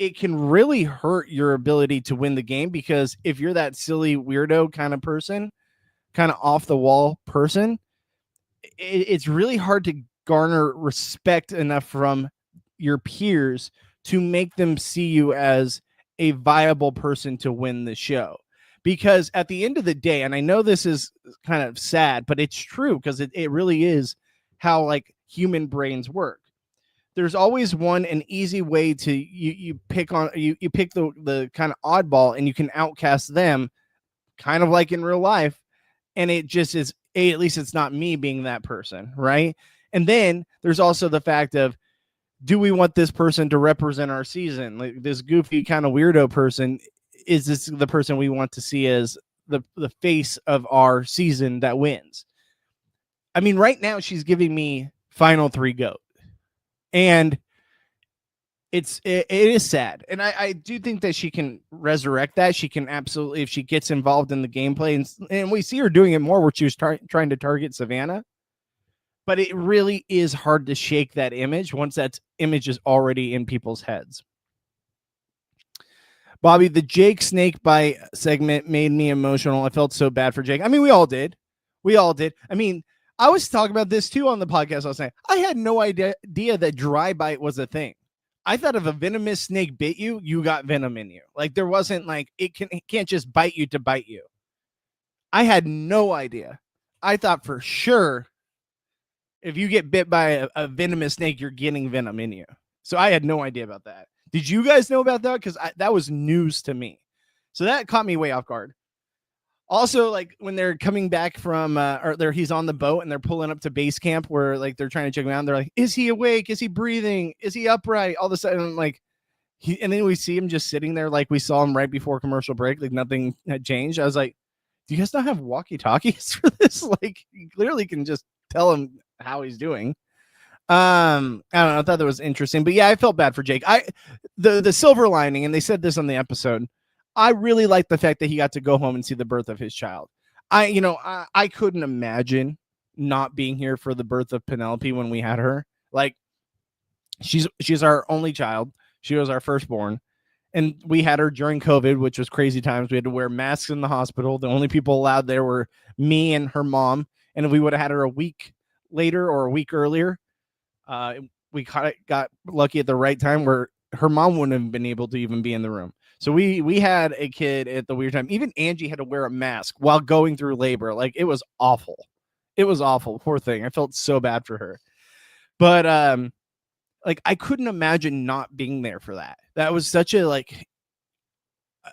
it can really hurt your ability to win the game because if you're that silly weirdo kind of person, kind of off the wall person, it's really hard to garner respect enough from your peers to make them see you as a viable person to win the show. Because at the end of the day, and I know this is kind of sad, but it's true because it really is how, like, human brains work. There's always an easy way to you pick the kind of oddball and you can outcast them, kind of like in real life. And it just is, at least it's not me being that person, right? And then there's also the fact of, do we want this person to represent our season? Like, this goofy kind of weirdo person, is this the person we want to see as the face of our season that wins? I mean, right now she's giving me final 3 GOAT. And it is sad. And I do think that she can resurrect that. She can absolutely, if she gets involved in the gameplay, and we see her doing it more where she was trying to target Savannah. But it really is hard to shake that image once that image is already in people's heads. Bobby, the Jake snake bite segment made me emotional. I felt so bad for Jake. I mean, we all did. I mean, I was talking about this too on the podcast last night. I had no idea that dry bite was a thing. I thought if a venomous snake bit you, you got venom in you. Like, there wasn't like, it can't just bite you to bite you. I had no idea. I thought for sure if you get bit by a venomous snake, you're getting venom in you. So I had no idea about that. Did you guys know about that? Because that was news to me. So that caught me way off guard. Also, like, when they're coming back from, he's on the boat and they're pulling up to base camp where, like, they're trying to check him out. They're like, is he awake? Is he breathing? Is he upright? All of a sudden, like, and then we see him just sitting there like we saw him right before commercial break. Like, nothing had changed. I was like, do you guys not have walkie-talkies for this? Like, you clearly can just tell him how he's doing. I don't know. I thought that was interesting. But yeah, I felt bad for Jake. The silver lining, and they said this on the episode, I really like the fact that he got to go home and see the birth of his child. I couldn't imagine not being here for the birth of Penelope when we had her. Like, she's our only child. She was our firstborn. And we had her during COVID, which was crazy times. We had to wear masks in the hospital. The only people allowed there were me and her mom. And if we would have had her a week later or a week earlier, we got lucky at the right time where her mom wouldn't have been able to even be in the room. So we had a kid at the weird time. Even Angie had to wear a mask while going through labor. Like, it was awful. It was awful. Poor thing. I felt so bad for her. But like, I couldn't imagine not being there for that. That was such a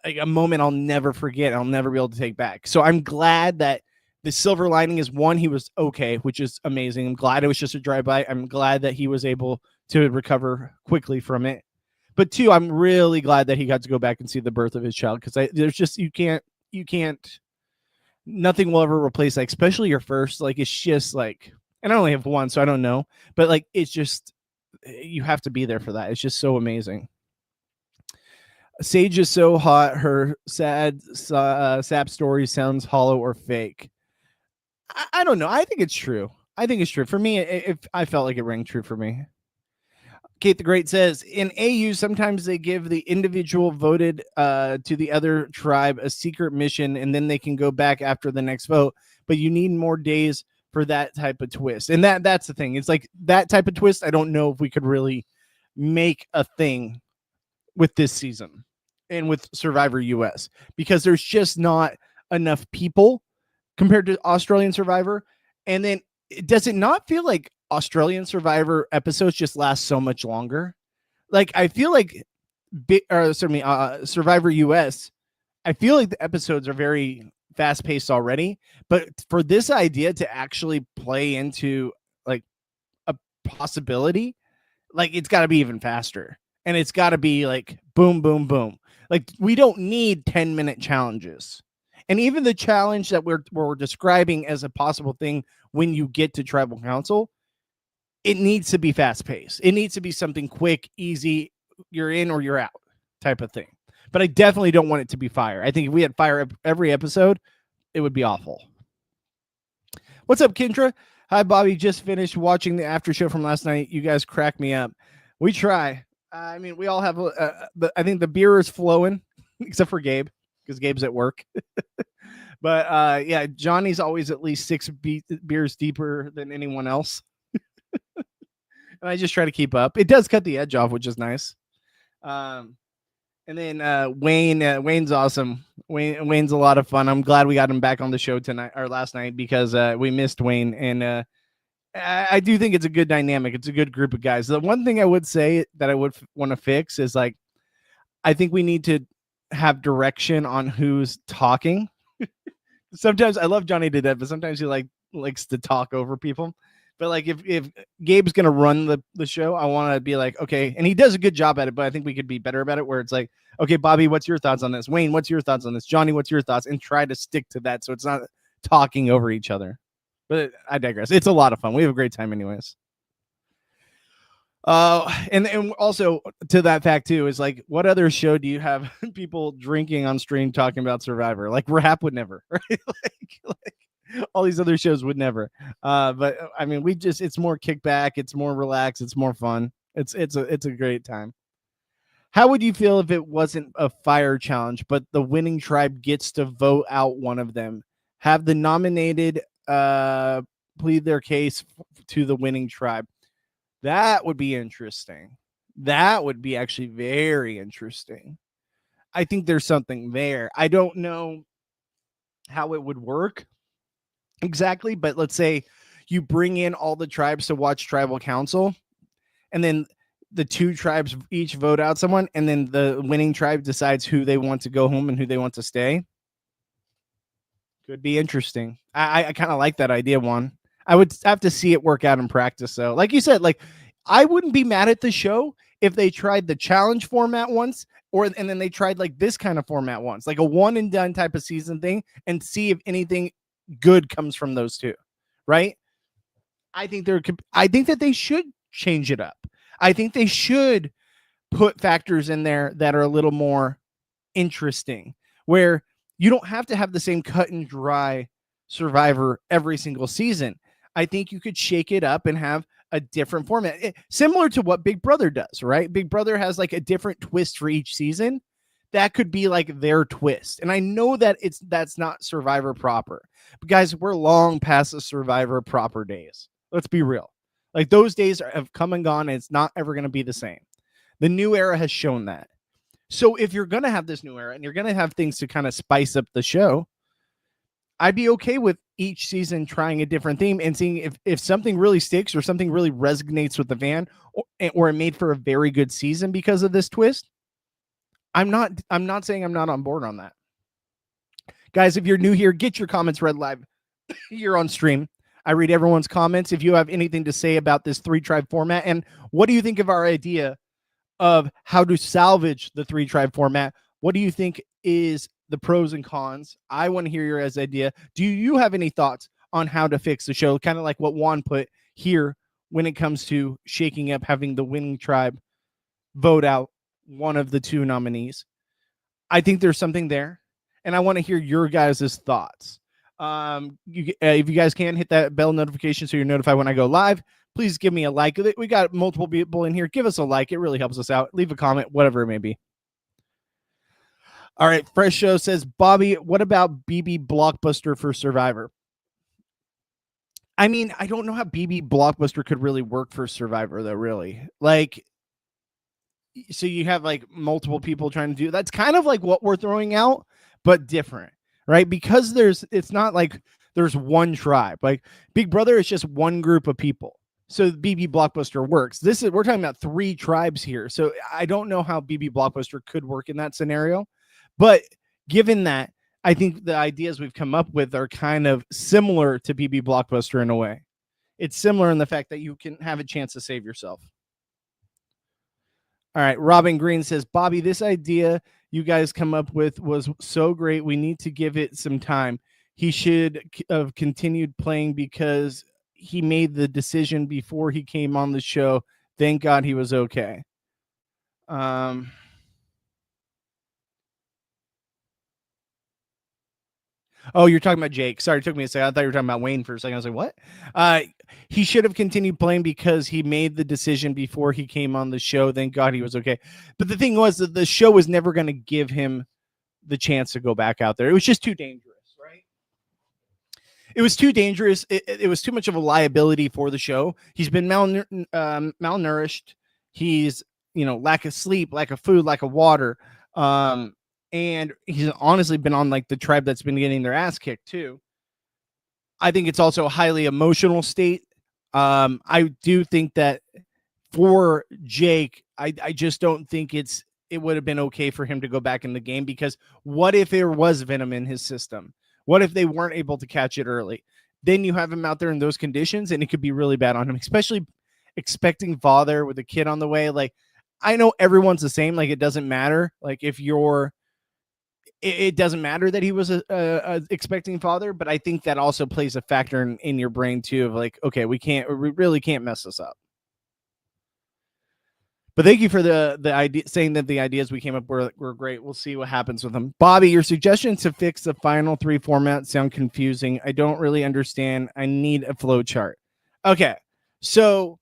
a moment I'll never forget. I'll never be able to take back. So I'm glad that the silver lining is, one, he was okay, which is amazing. I'm glad it was just a dry bite. I'm glad that he was able to recover quickly from it. But 2, I'm really glad that he got to go back and see the birth of his child, because there's just, you can't, nothing will ever replace that, especially your first. Like, it's just like, and I only have one, so I don't know, but like, it's just, you have to be there for that. It's just so amazing. Sage is so hot. Her sad sap story sounds hollow or fake. I don't know. I think it's true. For me, if I felt like it rang true for me. Kate the Great says, in AU, sometimes they give the individual voted to the other tribe a secret mission, and then they can go back after the next vote. But you need more days for that type of twist. And that's the thing. It's like that type of twist, I don't know if we could really make a thing with this season and with Survivor US, because there's just not enough people compared to Australian Survivor. And then does it not feel like Australian Survivor episodes just last so much longer? Like, I feel like Survivor US, I feel like the episodes are very fast paced already, but for this idea to actually play into like a possibility, like it's got to be even faster, and it's got to be like boom, boom, boom. Like, we don't need 10-minute challenges. And even the challenge that we're describing as a possible thing when you get to Tribal Council, it needs to be fast paced. It needs to be something quick, easy, you're in or you're out type of thing. But I definitely don't want it to be fire. I think if we had fire every episode, it would be awful. What's up, Kendra? Hi, Bobby. Just finished watching the after show from last night. You guys crack me up. We try. I mean, we all have, I think the beer is flowing, except for Gabe, because Gabe's at work. But yeah, Johnny's always at least 6 beers deeper than anyone else. And I just try to keep up. It does cut the edge off, which is nice. And then Wayne's awesome. Wayne's a lot of fun. I'm glad we got him back on the show tonight or last night, because we missed Wayne. And I do think it's a good dynamic. It's a good group of guys. The one thing I would say that I would want to fix is, like, I think we need to have direction on who's talking. Sometimes I love Johnny to death, but sometimes he likes to talk over people. But like, if Gabe's gonna run the show, I want to be like, okay, and he does a good job at it, but I think we could be better about it, where it's like, okay, Bobby, what's your thoughts on this? Wayne, what's your thoughts on this? Johnny, what's your thoughts? And try to stick to that, so it's not talking over each other. But I digress. It's a lot of fun. We have a great time anyways. And also to that fact too, is like, what other show do you have people drinking on stream talking about Survivor? Like, Rap would never, right? like all these other shows would never. But I mean, it's more kickback, it's more relaxed, it's more fun. It's a great time. How would you feel if it wasn't a fire challenge, but the winning tribe gets to vote out one of them? Have the nominated plead their case to the winning tribe. That would be interesting. That would be actually very interesting. I think there's something there. I don't know how it would work exactly, but let's say you bring in all the tribes to watch Tribal Council, and then the 2 tribes each vote out someone, and then the winning tribe decides who they want to go home and who they want to stay. Could be interesting. I kind of like that idea, Juan. I would have to see it work out in practice, though. Like you said, like, I wouldn't be mad at the show if they tried the challenge format once, and then they tried like this kind of format once, like a one and done type of season thing, and see if anything good comes from those 2, right? I think that they should change it up. I think they should put factors in there that are a little more interesting, where you don't have to have the same cut and dry Survivor every single season. I think you could shake it up and have a different format, similar to what Big Brother does, right? Big Brother has like a different twist for each season. That could be like their twist. And I know that that's not Survivor proper, but guys, we're long past the Survivor proper days. Let's be real. Like, those days have come and gone, and it's not ever going to be the same. The new era has shown that. So if you're going to have this new era and you're going to have things to kind of spice up the show, I'd be okay with each season trying a different theme and seeing if something really sticks or something really resonates with the fan, or it made for a very good season because of this twist. I'm not saying I'm not on board on that. Guys, if you're new here, get your comments read live here on stream. I read everyone's comments. If you have anything to say about this 3-tribe format, and what do you think of our idea of how to salvage the 3-tribe format? What do you think is the pros and cons? I want to hear your guys' idea. Do you have any thoughts on how to fix the show? Kind of like what Juan put here when it comes to shaking up, having the winning tribe vote out one of the 2 nominees. I think there's something there, and I want to hear your guys' thoughts. If you guys can, hit that bell notification so you're notified when I go live. Please give me a like. We got multiple people in here. Give us a like. It really helps us out. Leave a comment, whatever it may be. All right. Fresh Show says, Bobby, what about BB Blockbuster for Survivor? I mean, I don't know how BB Blockbuster could really work for Survivor, though, really. Like, so you have like multiple people trying to do that's kind of like what we're throwing out, but different, right? Because it's not like there's one tribe. Like Big Brother is just one group of people. So BB Blockbuster works. We're talking about 3 tribes here. So I don't know how BB Blockbuster could work in that scenario. But given that, I think the ideas we've come up with are kind of similar to BB Blockbuster in a way. It's similar in the fact that you can have a chance to save yourself. All right. Robin Green says, Bobby, this idea you guys come up with was so great. We need to give it some time. He should have continued playing because he made the decision before he came on the show. Thank God he was okay. Oh, you're talking about Jake. Sorry, it took me a second. I thought you were talking about Wayne for a second. I was like, what? He should have continued playing because he made the decision before he came on the show. Thank God he was okay. But the thing was that the show was never going to give him the chance to go back out there. It was just too dangerous, right? It was too dangerous. It was too much of a liability for the show. He's been malnourished. He's, lack of sleep, lack of food, lack of water. And he's honestly been on like the tribe that's been getting their ass kicked too. I think it's also a highly emotional state. I do think that for Jake, I just don't think it would have been okay for him to go back in the game, because what if there was venom in his system? What if they weren't able to catch it early? Then you have him out there in those conditions and it could be really bad on him, especially expecting father with a kid on the way. Like, I know everyone's the same. Like, it doesn't matter. Like, it doesn't matter that he was a expecting father, but I think that also plays a factor in your brain too, of like, okay, we really can't mess this up. But thank you for the idea, saying that the ideas we came up were great. We'll see what happens with them. Bobby, your suggestions to fix the final 3 formats sound confusing. I don't really understand. I need a flow chart. Okay, so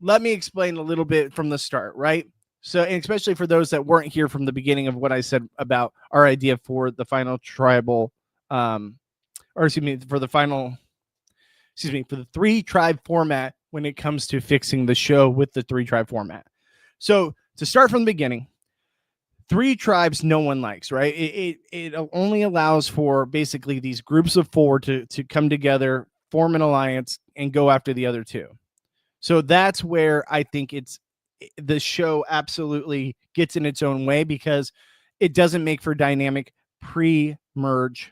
let me explain a little bit from the start, right? So, and especially for those that weren't here from the beginning of what I said about our idea for the final tribal, for the 3 tribe format when it comes to fixing the show with the 3 tribe format. So to start from the beginning, 3 tribes no one likes, right? It only allows for basically these groups of 4 to come together, form an alliance, and go after the other 2. So that's where I think the show absolutely gets in its own way, because it doesn't make for dynamic pre-merge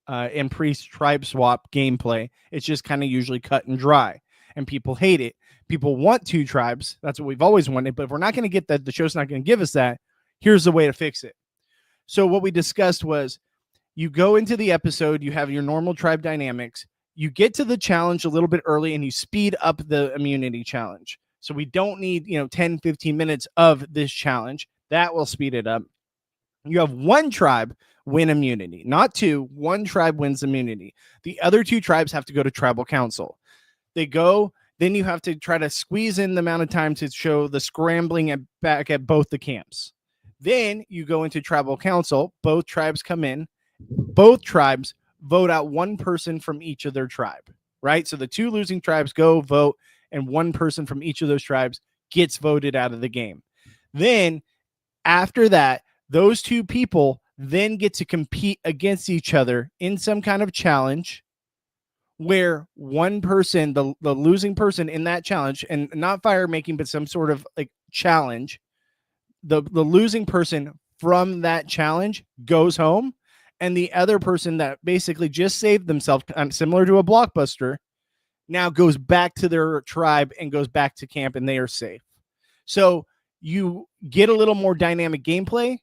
and pre-tribe swap gameplay. It's just kind of usually cut and dry, and people hate it. People want 2 tribes. That's what we've always wanted. But if we're not going to get that, the show's not going to give us that. Here's the way to fix it. So what we discussed was, you go into the episode, you have your normal tribe dynamics, you get to the challenge a little bit early, and you speed up the immunity challenge. So we don't need, 10, 15 minutes of this challenge. That will speed it up. You have 1 tribe win immunity, not 2. 1 tribe wins immunity. The other 2 tribes have to go to tribal council. They go, then you have to try to squeeze in the amount of time to show the scrambling back at both the camps. Then you go into tribal council. Both tribes come in. Both tribes vote out 1 person from each of their tribe, right? So the 2 losing tribes go vote, and 1 person from each of those tribes gets voted out of the game. Then after that, those 2 people then get to compete against each other in some kind of challenge, where 1 person, the losing person in that challenge, and not fire making, but some sort of like challenge, the losing person from that challenge goes home, and the other person that basically just saved themselves, similar to a blockbuster, now goes back to their tribe and goes back to camp, and they are safe. So you get a little more dynamic gameplay.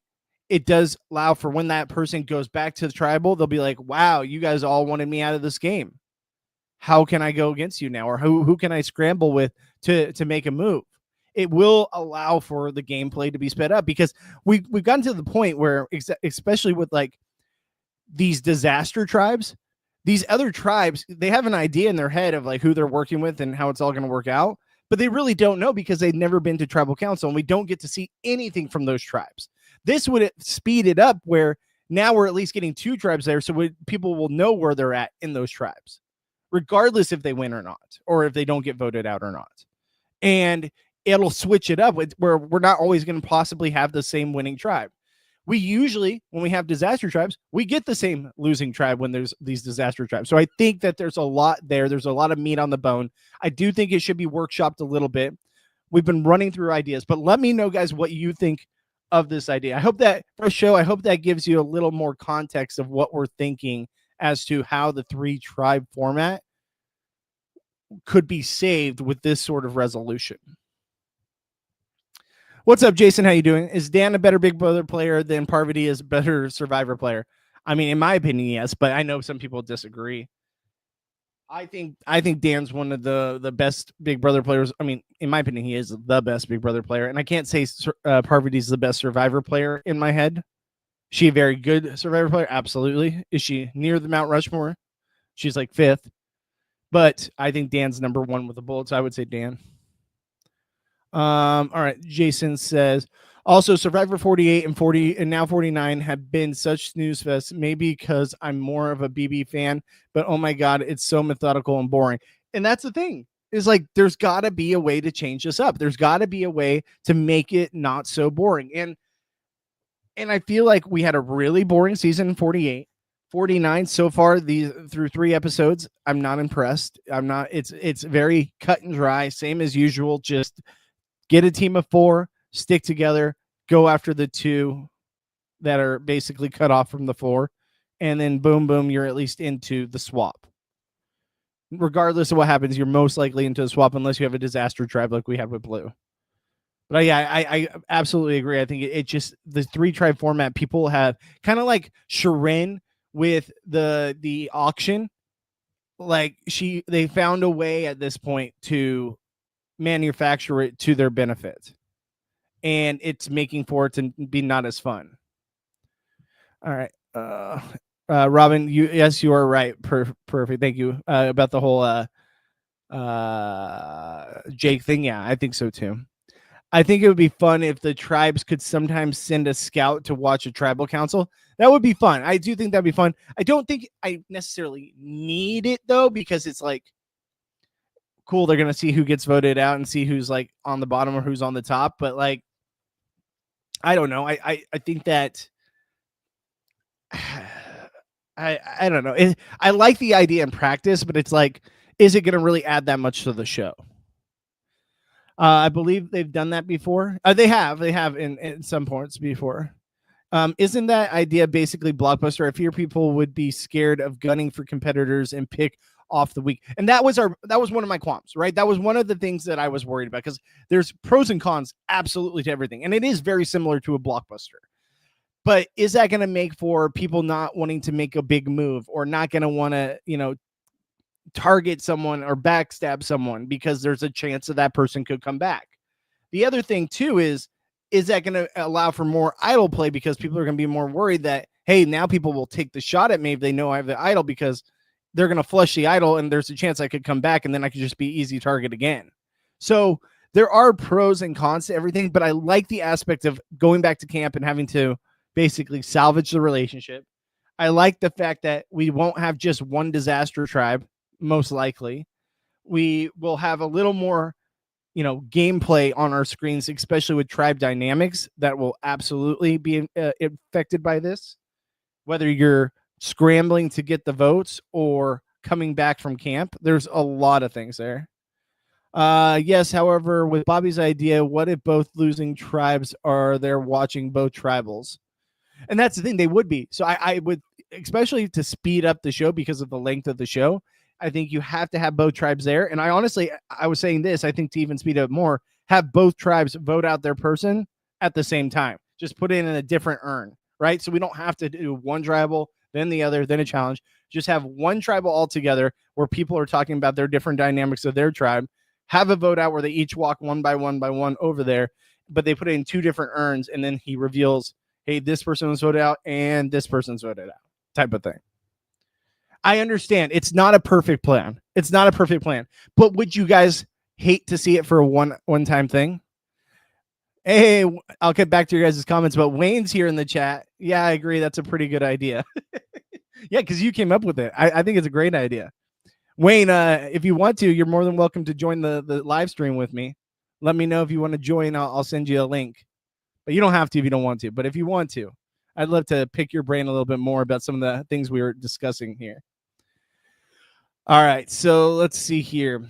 It does allow for when that person goes back to the tribal, they'll be like, wow, you guys all wanted me out of this game. How can I go against you now? Or who can I scramble with to make a move? it will allow for the gameplay to be sped up, because we've gotten to the point where, especially with like these disaster tribes, these other tribes, they have an idea in their head of like who they're working with and how it's all going to work out, but they really don't know because they've never been to tribal council, and we don't get to see anything from those tribes. This would speed it up where now we're at least getting 2 tribes there, so people will know where they're at in those tribes, regardless if they win or not, or if they don't get voted out or not. And it'll switch it up where we're not always going to possibly have the same winning tribe. We usually, when we have disaster tribes, we get the same losing tribe when there's these disaster tribes. So I think that there's a lot there. There's a lot of meat on the bone. I do think it should be workshopped a little bit. We've been running through ideas, but let me know, guys, what you think of this idea. I hope that for a show, I hope that gives you a little more context of what we're thinking as to how the 3 tribe format could be saved with this sort of resolution. What's up, Jason? How you doing? Is Dan a better Big Brother player than Parvati is a better Survivor player? I mean, in my opinion, yes, but I know some people disagree. I think Dan's one of the best Big Brother players. I mean, in my opinion, he is the best Big Brother player, and I can't say Parvati's the best Survivor player in my head. She a very good Survivor player? Absolutely. Is she near the Mount Rushmore? She's like 5th, but I think Dan's number 1 with the bullets. I would say Dan. All right. Jason says, also Survivor 48 and 40 and now 49 have been such snooze fest, maybe because I'm more of a BB fan, but oh my God, it's so methodical and boring. And that's the thing, is like, there's gotta be a way to change this up. There's gotta be a way to make it not so boring. And I feel like we had a really boring season in 48. 49 so far, through 3 episodes, I'm not impressed. It's very cut and dry, same as usual. Just get a team of 4, stick together, go after the 2 that are basically cut off from the 4, and then boom, boom, you're at least into the swap. Regardless of what happens, you're most likely into a swap unless you have a disaster tribe like we had with Blue. But yeah, I absolutely agree. I think it just, the 3 tribe format, people have kind of like Sharon with the auction. Like they found a way at this point to manufacture it to their benefit, and it's making for it to be not as fun. All right. Robin, you are right. Perfect. Thank you. About the whole Jake thing. Yeah, I think so too. I think it would be fun if the tribes could sometimes send a scout to watch a tribal council. That would be fun. I do think that'd be fun. I don't think I necessarily need it though, because it's like, cool, they're gonna see who gets voted out and see who's like on the bottom or who's on the top. But like, I don't know. I think that I don't know. I like the idea in practice, but it's like, is it gonna really add that much to the show? I believe they've done that before. They have in some points before. Isn't that idea basically Blockbuster? I fear people would be scared of gunning for competitors and pick off the weak. And that was one of my qualms, right? That was one of the things that I was worried about, because there's pros and cons absolutely to everything. And it is very similar to a Blockbuster. But is that going to make for people not wanting to make a big move, or not going to want to, target someone or backstab someone because there's a chance that person could come back? The other thing too is that going to allow for more idle play, because people are going to be more worried that, hey, now people will take the shot at me if they know I have the idle, because they're going to flush the idle and there's a chance I could come back and then I could just be easy target again. So there are pros and cons to everything, but I like the aspect of going back to camp and having to basically salvage the relationship. I like the fact that we won't have just one disaster tribe. Most likely we will have a little more, gameplay on our screens, especially with tribe dynamics that will absolutely be affected by this, whether you're scrambling to get the votes or coming back from camp. There's a lot of things there. Yes, however, with Bobby's idea, what if both losing tribes are there watching both tribals? And that's the thing, they would be. So I would, especially to speed up the show because of the length of the show, I think you have to have both tribes there. And I was saying this, I think to even speed up more, have both tribes vote out their person at the same time. Just put it in a different urn, right? So we don't have to do one tribal, then the other, then a challenge. Just have one tribal all together where people are talking about their different dynamics of their tribe. have a vote out where they each walk one by one over there, but they put it in 2 different urns, and then he reveals, hey, this person was voted out and this person's voted out, type of thing. I understand it's not a perfect plan. It's not a perfect plan, but would you guys hate to see it for a one-time thing? Hey, I'll get back to your guys' comments, but Wayne's here in the chat. Yeah, I agree. That's a pretty good idea. Yeah, because you came up with it. I think it's a great idea. Wayne, if you want to, you're more than welcome to join the live stream with me. Let me know if you want to join. I'll send you a link. But you don't have to if you don't want to. But if you want to, I'd love to pick your brain a little bit more about some of the things we were discussing here. All right, so let's see here.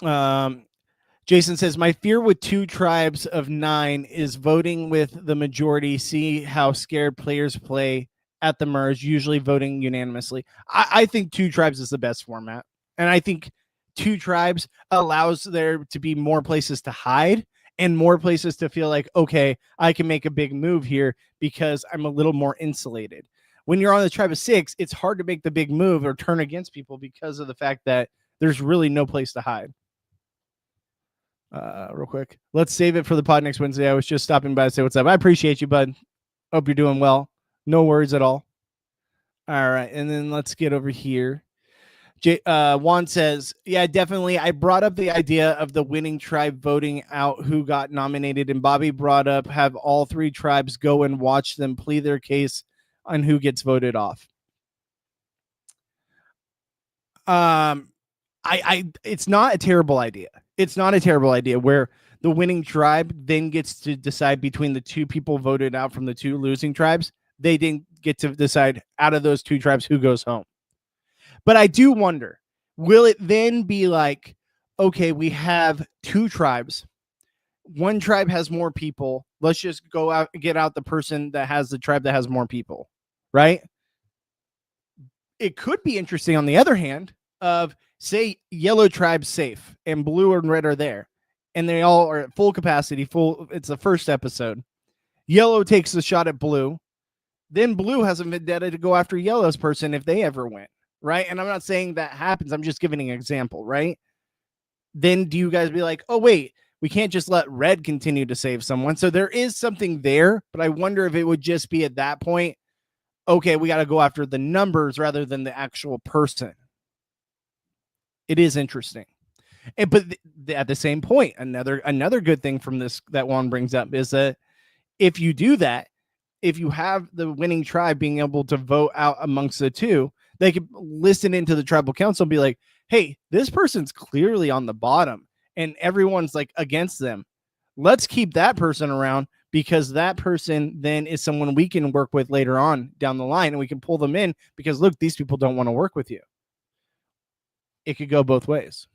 Jason says, my fear with 2 tribes of 9 is voting with the majority, see how scared players play at the merge, usually voting unanimously. I think 2 tribes is the best format. And I think 2 tribes allows there to be more places to hide and more places to feel like, okay, I can make a big move here because I'm a little more insulated. When you're on the tribe of 6, it's hard to make the big move or turn against people because of the fact that there's really no place to hide. Real quick, let's save it for the pod next Wednesday. I was just stopping by to say what's up. I appreciate you, bud. Hope you're doing well. No worries at all. All right, and then let's get over here. Juan says, yeah, definitely. I brought up the idea of the winning tribe voting out who got nominated, and Bobby brought up have all 3 tribes go and watch them plead their case on who gets voted off. It's not a terrible idea. It's not a terrible idea where the winning tribe then gets to decide between the 2 people voted out from the 2 losing tribes. They didn't get to decide out of those 2 tribes who goes home. But I do wonder, will it then be like, okay, we have 2 tribes. 1 tribe has more people. Let's just go out and get out the person that has the tribe that has more people, right? It could be interesting on the other hand of, say, yellow tribe's safe and blue and red are there and they all are at full capacity, it's the first episode. Yellow takes a shot at blue. Then blue has a vendetta to go after yellow's person if they ever win, right? And I'm not saying that happens. I'm just giving an example, right? Then do you guys be like, oh, wait, we can't just let red continue to save someone. So there is something there, but I wonder if it would just be at that point, okay, we got to go after the numbers rather than the actual person. It is interesting. But at the same point, another good thing from this that Juan brings up is that if you do that, if you have the winning tribe being able to vote out amongst the 2, they could listen into the tribal council and be like, hey, this person's clearly on the bottom and everyone's like against them. Let's keep that person around because that person then is someone we can work with later on down the line and we can pull them in because, look, these people don't want to work with you. It could go both ways.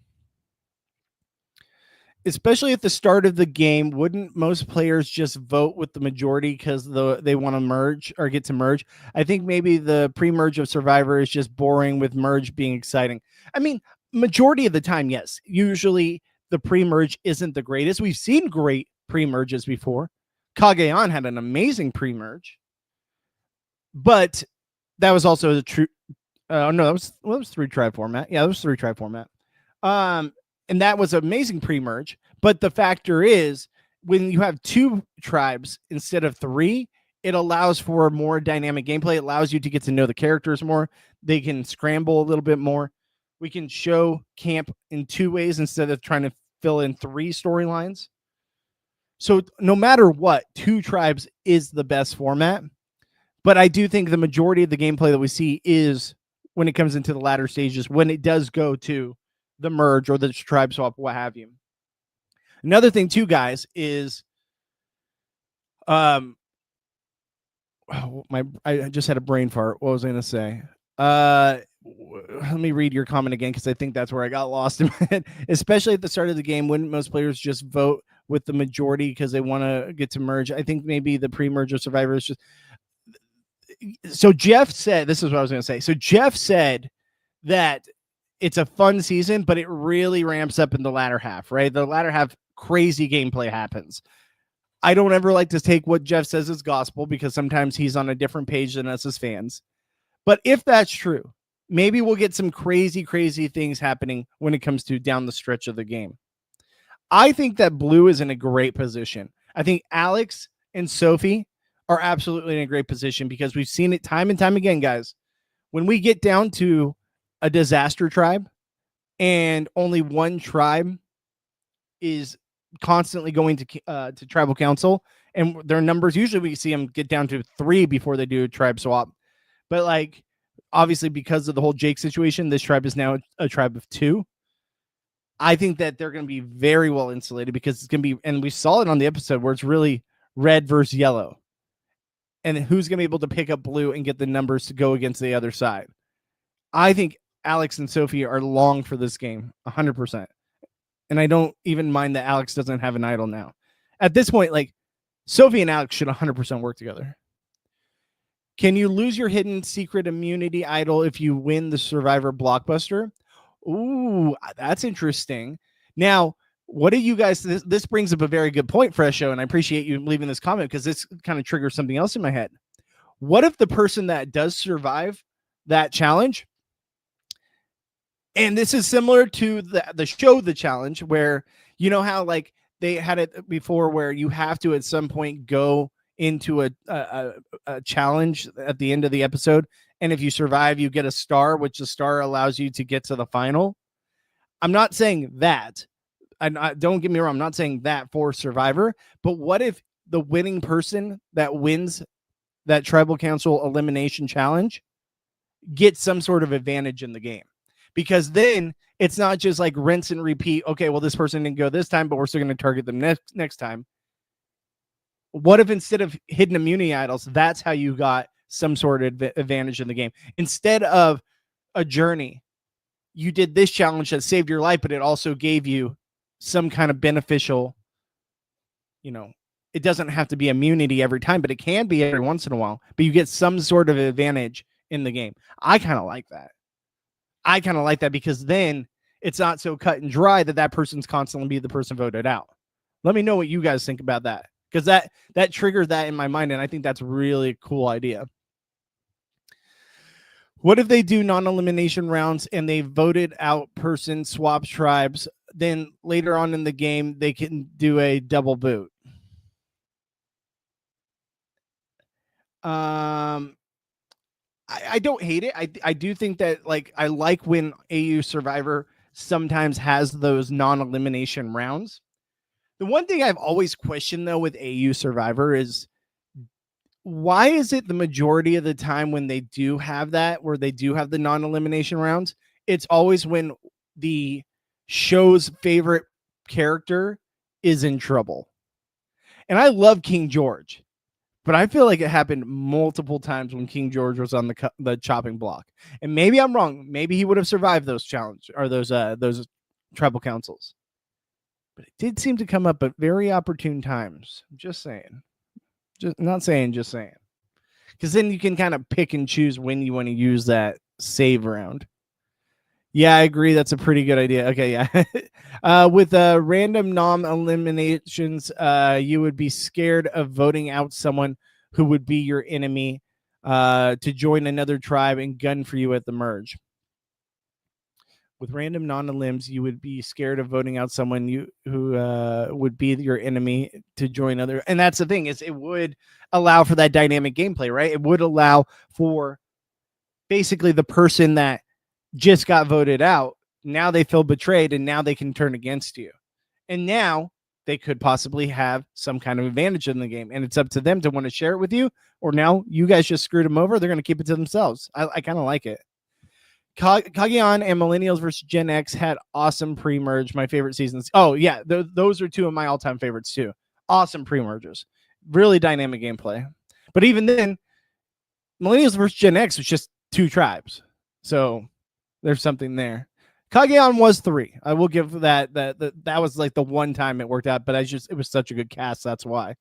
Especially at the start of the game, wouldn't most players just vote with the majority because they want to merge or get to merge? I think maybe the pre-merge of Survivor is just boring with merge being exciting. I mean, majority of the time, yes. Usually the pre-merge isn't the greatest. We've seen great pre-merges before. Kage-On had an amazing pre-merge. But that was also the true... no, that was 3-tribe format. Yeah, that was 3-tribe format. And that was amazing pre-merge. But the factor is, when you have 2 tribes instead of 3, it allows for more dynamic gameplay. It allows you to get to know the characters more. They can scramble a little bit more. We can show camp in 2 ways instead of trying to fill in 3 storylines. So no matter what, 2 tribes is the best format. But I do think the majority of the gameplay that we see is when it comes into the latter stages, when it does go to the merge or the tribe swap, what have you. Another thing too, guys, is I just had a brain fart. What was I gonna say? Let me read your comment again because I think that's where I got lost in my head. Especially at the start of the game, wouldn't most players just vote with the majority because they want to get to merge? I think maybe the pre-merge of Survivor is just... So Jeff said, this is what I was going to say. So Jeff said that it's a fun season, but it really ramps up in the latter half, right? The latter half, crazy gameplay happens. I don't ever like to take what Jeff says as gospel because sometimes he's on a different page than us as fans. But if that's true, maybe we'll get some crazy things happening when it comes to down the stretch of the game. I think that blue is in a great position. I think Alex and Sophie are absolutely in a great position because we've seen it time and time again, guys. When we get down to a disaster tribe and only one tribe is constantly going to tribal council, and their numbers, usually we see them get down to 3 before they do a tribe swap. But like, obviously because of the whole Jake situation, this tribe is now a tribe of 2. I think that they're going to be very well insulated because it's going to be, and we saw it on the episode where it's really red versus yellow. And who's going to be able to pick up blue and get the numbers to go against the other side. I think Alex and Sophie are long for this game, 100%. And I don't even mind that Alex doesn't have an idol now. At this point, like, Sophie and Alex should 100% work together. Can you lose your hidden secret immunity idol if you win the Survivor Blockbuster? Ooh, that's interesting. Now, what do you guys, this brings up a very good point, Fresho, and I appreciate you leaving this comment because this kind of triggers something else in my head. What if the person that does survive that challenge, and this is similar to the show The Challenge, where you know how like they had it before where you have to at some point go into a challenge at the end of the episode, and if you survive, you get a star, which the star allows you to get to the final. I'm not saying that. Don't get me wrong. I'm not saying that for Survivor, but what if the winning person that wins that tribal council elimination challenge gets some sort of advantage in the game? Because then it's not just like rinse and repeat. Okay, well, this person didn't go this time, but we're still going to target them next time. What if instead of hidden immunity idols, that's how you got some sort of advantage in the game? Instead of a journey, you did this challenge that saved your life, but it also gave you some kind of beneficial, you know, it doesn't have to be immunity every time, but it can be every once in a while, but you get some sort of advantage in the game. I kind of like that. Because then it's not so cut and dry that person's constantly be the person voted out. Let me know what you guys think about that, because that triggered that in my mind, and I think that's really a cool idea. What if they do non-elimination rounds and they voted out person swap tribes? Then later on in the game, they can do a double boot. I don't hate it. I do think that, like, I like when AU Survivor sometimes has those non-elimination rounds. The one thing I've always questioned, though, with AU Survivor is, why is it the majority of the time when they do have that, where they do have the non-elimination rounds, it's always when the show's favorite character is in trouble? And I love King George, but I feel like it happened multiple times when King George was on the chopping block. And maybe I'm wrong. Maybe he would have survived those challenges or those tribal councils. But it did seem to come up at very opportune times. I'm just saying. Just saying. Because then you can kind of pick and choose when you want to use that save round. Yeah, I agree. That's a pretty good idea. Okay, yeah. With random non-eliminations, you would be scared of voting out someone who would be your enemy to join another tribe and gun for you at the merge. With random non-elims, you would be scared of voting out someone who would be your enemy to join other. And that's the thing, is it would allow for that dynamic gameplay, right? It would allow for basically the person that just got voted out, now they feel betrayed, and now they can turn against you. And now they could possibly have some kind of advantage in the game. And it's up to them to want to share it with you, or now you guys just screwed them over. They're going to keep it to themselves. I kind of like it. Kageon and Millennials versus Gen X had awesome pre-merge. My favorite seasons. Oh, yeah. Those are two of my all-time favorites, too. Awesome pre-mergers. Really dynamic gameplay. But even then, Millennials versus Gen X was just 2 tribes. So there's something there. Kageon was 3. I will give that was like the one time it worked out, but it was such a good cast. That's why.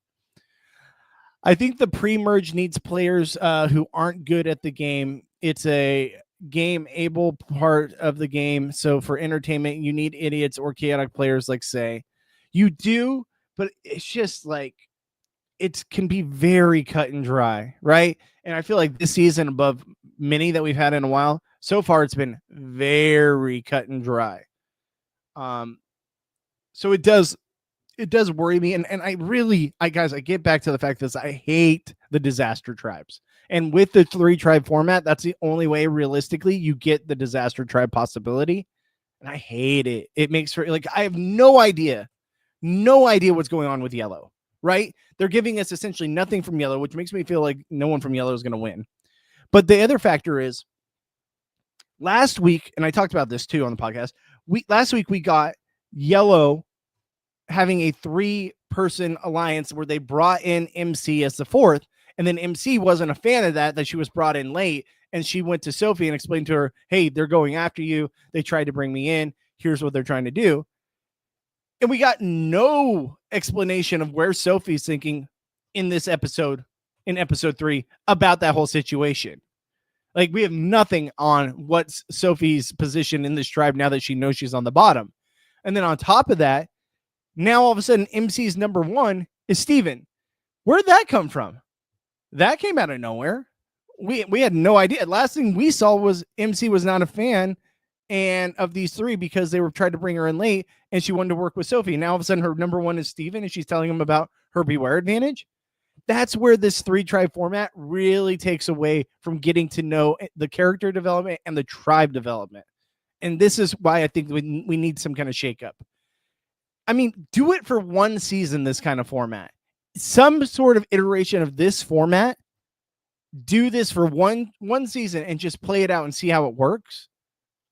I think the pre-merge needs players who aren't good at the game. It's a game-able part of the game. So for entertainment, you need idiots or chaotic players, like say. You do, but it's just like, it can be very cut and dry, right? And I feel like this season, above many that we've had in a while, So far, it's been very cut and dry. So it does worry me. And I get back to the fact that I hate the disaster tribes. And with the 3-tribe format, that's the only way realistically you get the disaster tribe possibility. And I hate it. It makes for like, I have no idea what's going on with yellow, right? They're giving us essentially nothing from yellow, which makes me feel like no one from yellow is going to win. But the other factor is last week, and I talked about this too on the podcast, last week we got yellow having a 3-person alliance where they brought in MC as the 4th, and then MC wasn't a fan of that she was brought in late, and she went to Sophie and explained to her, hey, they're going after you. They tried to bring me in. Here's what they're trying to do. And we got no explanation of where Sophie's thinking in this episode, in episode 3, about that whole situation. Like, we have nothing on what's Sophie's position in this tribe now that she knows she's on the bottom. And then on top of that, now all of a sudden MC's number 1 is Steven. Where'd that come from? That came out of nowhere. We had no idea. Last thing we saw was MC was not a fan and of these 3 because they were trying to bring her in late and she wanted to work with Sophie. Now all of a sudden her number 1 is Steven and she's telling him about her beware advantage. That's where this 3-tribe format really takes away from getting to know the character development and the tribe development. And this is why I think we need some kind of shakeup. I mean, do it for 1 season, this kind of format. Some sort of iteration of this format. Do this for one season and just play it out and see how it works.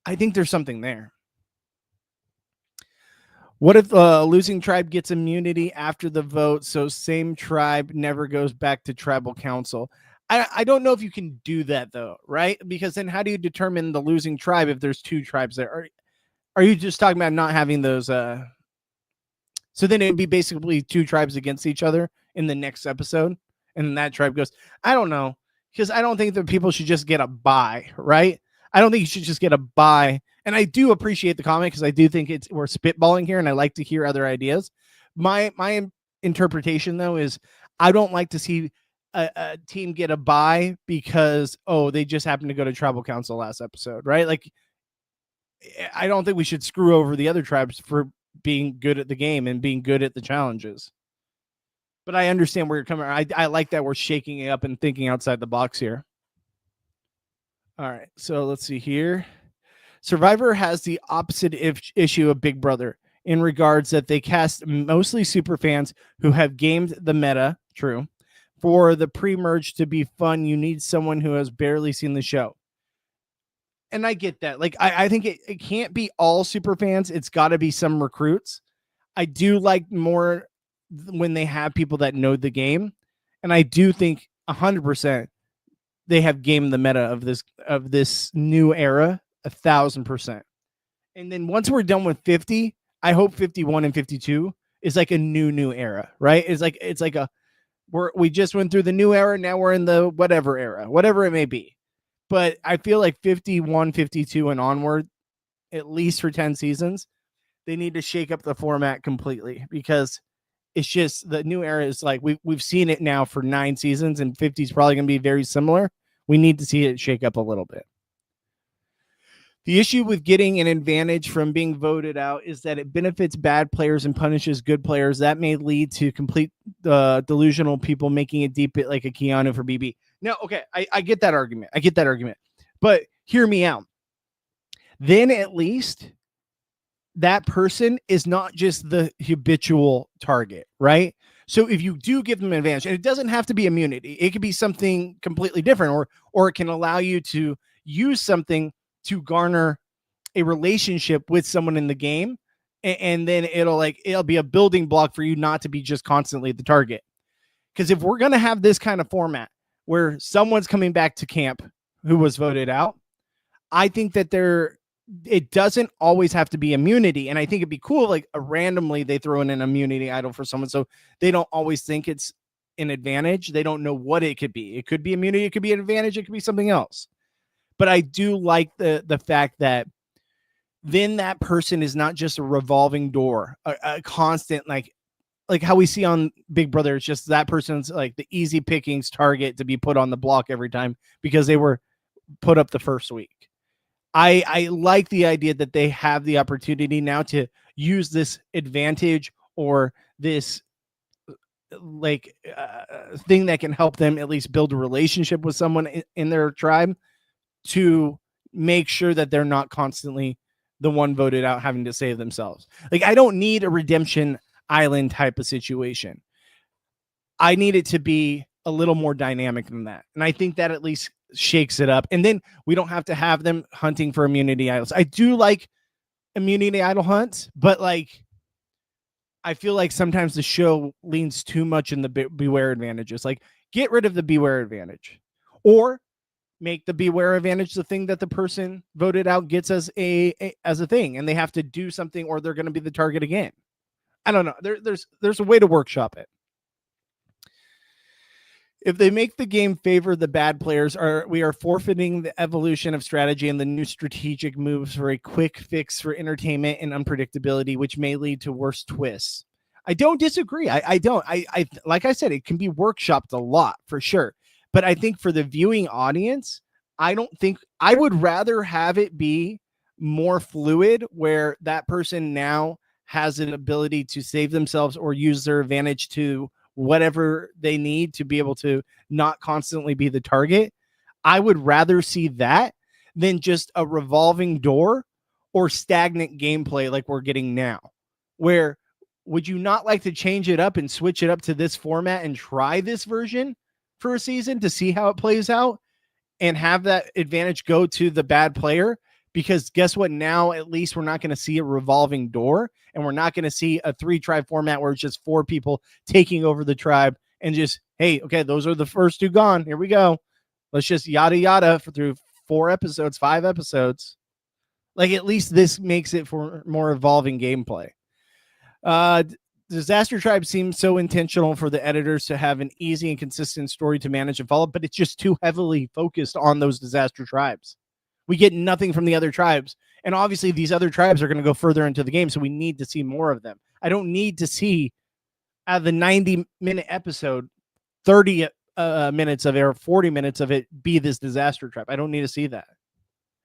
I think there's something there. What if a losing tribe gets immunity after the vote, so same tribe never goes back to tribal council? I don't know if you can do that, though, right? Because then how do you determine the losing tribe if there's 2 tribes there? Are you just talking about not having those? So then it would be basically 2 tribes against each other in the next episode. And then that tribe goes, I don't know. Because I don't think that people should just get a bye, right? I don't think you should just get a bye. And I do appreciate the comment because I do think we're spitballing here and I like to hear other ideas. My interpretation, though, is I don't like to see a team get a bye because, they just happened to go to tribal council last episode, right? Like, I don't think we should screw over the other tribes for being good at the game and being good at the challenges. But I understand where you're coming. I like that we're shaking it up and thinking outside the box here. All right, so let's see here. Survivor has the opposite issue of Big Brother in regards that they cast mostly super fans who have gamed the meta. True. For the pre-merge to be fun, you need someone who has barely seen the show. And I get that. Like, I think it can't be all super fans. It's got to be some recruits. I do like more when they have people that know the game. And I do think 100% they have gamed the meta of this new era 1,000%. And then once we're done with 50, I hope 51 and 52 is like a new era, right? It's like we just went through the new era. Now we're in the whatever era, whatever it may be. But I feel like 51, 52 and onward, at least for 10 seasons, they need to shake up the format completely because it's just the new era is like we've seen it now for 9 seasons and 50 is probably going to be very similar. We need to see it shake up a little bit. The issue with getting an advantage from being voted out is that it benefits bad players and punishes good players. That may lead to complete delusional people making it deep like a Keanu for BB. No, okay, I get that argument. But hear me out. Then at least that person is not just the habitual target, right? So if you do give them an advantage, and it doesn't have to be immunity, it could be something completely different, or it can allow you to use something to garner a relationship with someone in the game, and then it'll be a building block for you not to be just constantly the target. Because if we're going to have this kind of format where someone's coming back to camp who was voted out, I think that it doesn't always have to be immunity. And I think it'd be cool, like randomly they throw in an immunity idol for someone, so they don't always think it's an advantage. They don't know what it could be. It could be immunity, it could be an advantage, it could be something else. But I do like the fact that then that person is not just a revolving door, a constant, like how we see on Big Brother. It's just that person's like the easy pickings target to be put on the block every time because they were put up the first week. I like the idea that they have the opportunity now to use this advantage or this thing that can help them at least build a relationship with someone in their tribe to make sure that they're not constantly the one voted out having to save themselves. Like, I don't need a redemption island type of situation. I need it to be a little more dynamic than that. And I think that at least shakes it up. And then we don't have to have them hunting for immunity idols. I do like immunity idol hunts, but like, I feel like sometimes the show leans too much in the beware advantages. Like, get rid of the beware advantage, or make the beware advantage the thing that the person voted out gets as a thing, and they have to do something or they're going to be the target again. I don't know. There's a way to workshop it. If they make the game favor the bad players, we are forfeiting the evolution of strategy and the new strategic moves for a quick fix for entertainment and unpredictability, which may lead to worse twists. I don't disagree. I don't. I like I said, it can be workshopped a lot for sure. But I think for the viewing audience, I don't think I would rather have it be more fluid, where that person now has an ability to save themselves or use their advantage to whatever they need to be able to not constantly be the target. I would rather see that than just a revolving door or stagnant gameplay like we're getting now. Where would you not like to change it up and switch it up to this format and try this version for a season to see how it plays out and have that advantage go to the bad player? Because guess what? Now, at least we're not going to see a revolving door, and we're not going to see a 3-tribe format where it's just 4 people taking over the tribe and just, hey, okay, those are the first 2 gone. Here we go. Let's just yada yada through 4 episodes, 5 episodes. Like, at least this makes it for more evolving gameplay. Disaster Tribe seems so intentional for the editors to have an easy and consistent story to manage and follow, but it's just too heavily focused on those disaster tribes. We get nothing from the other tribes. And obviously these other tribes are going to go further into the game, so we need to see more of them. I don't need to see, out of the 90-minute episode, 30 minutes of it or 40 minutes of it be this disaster tribe. I don't need to see that.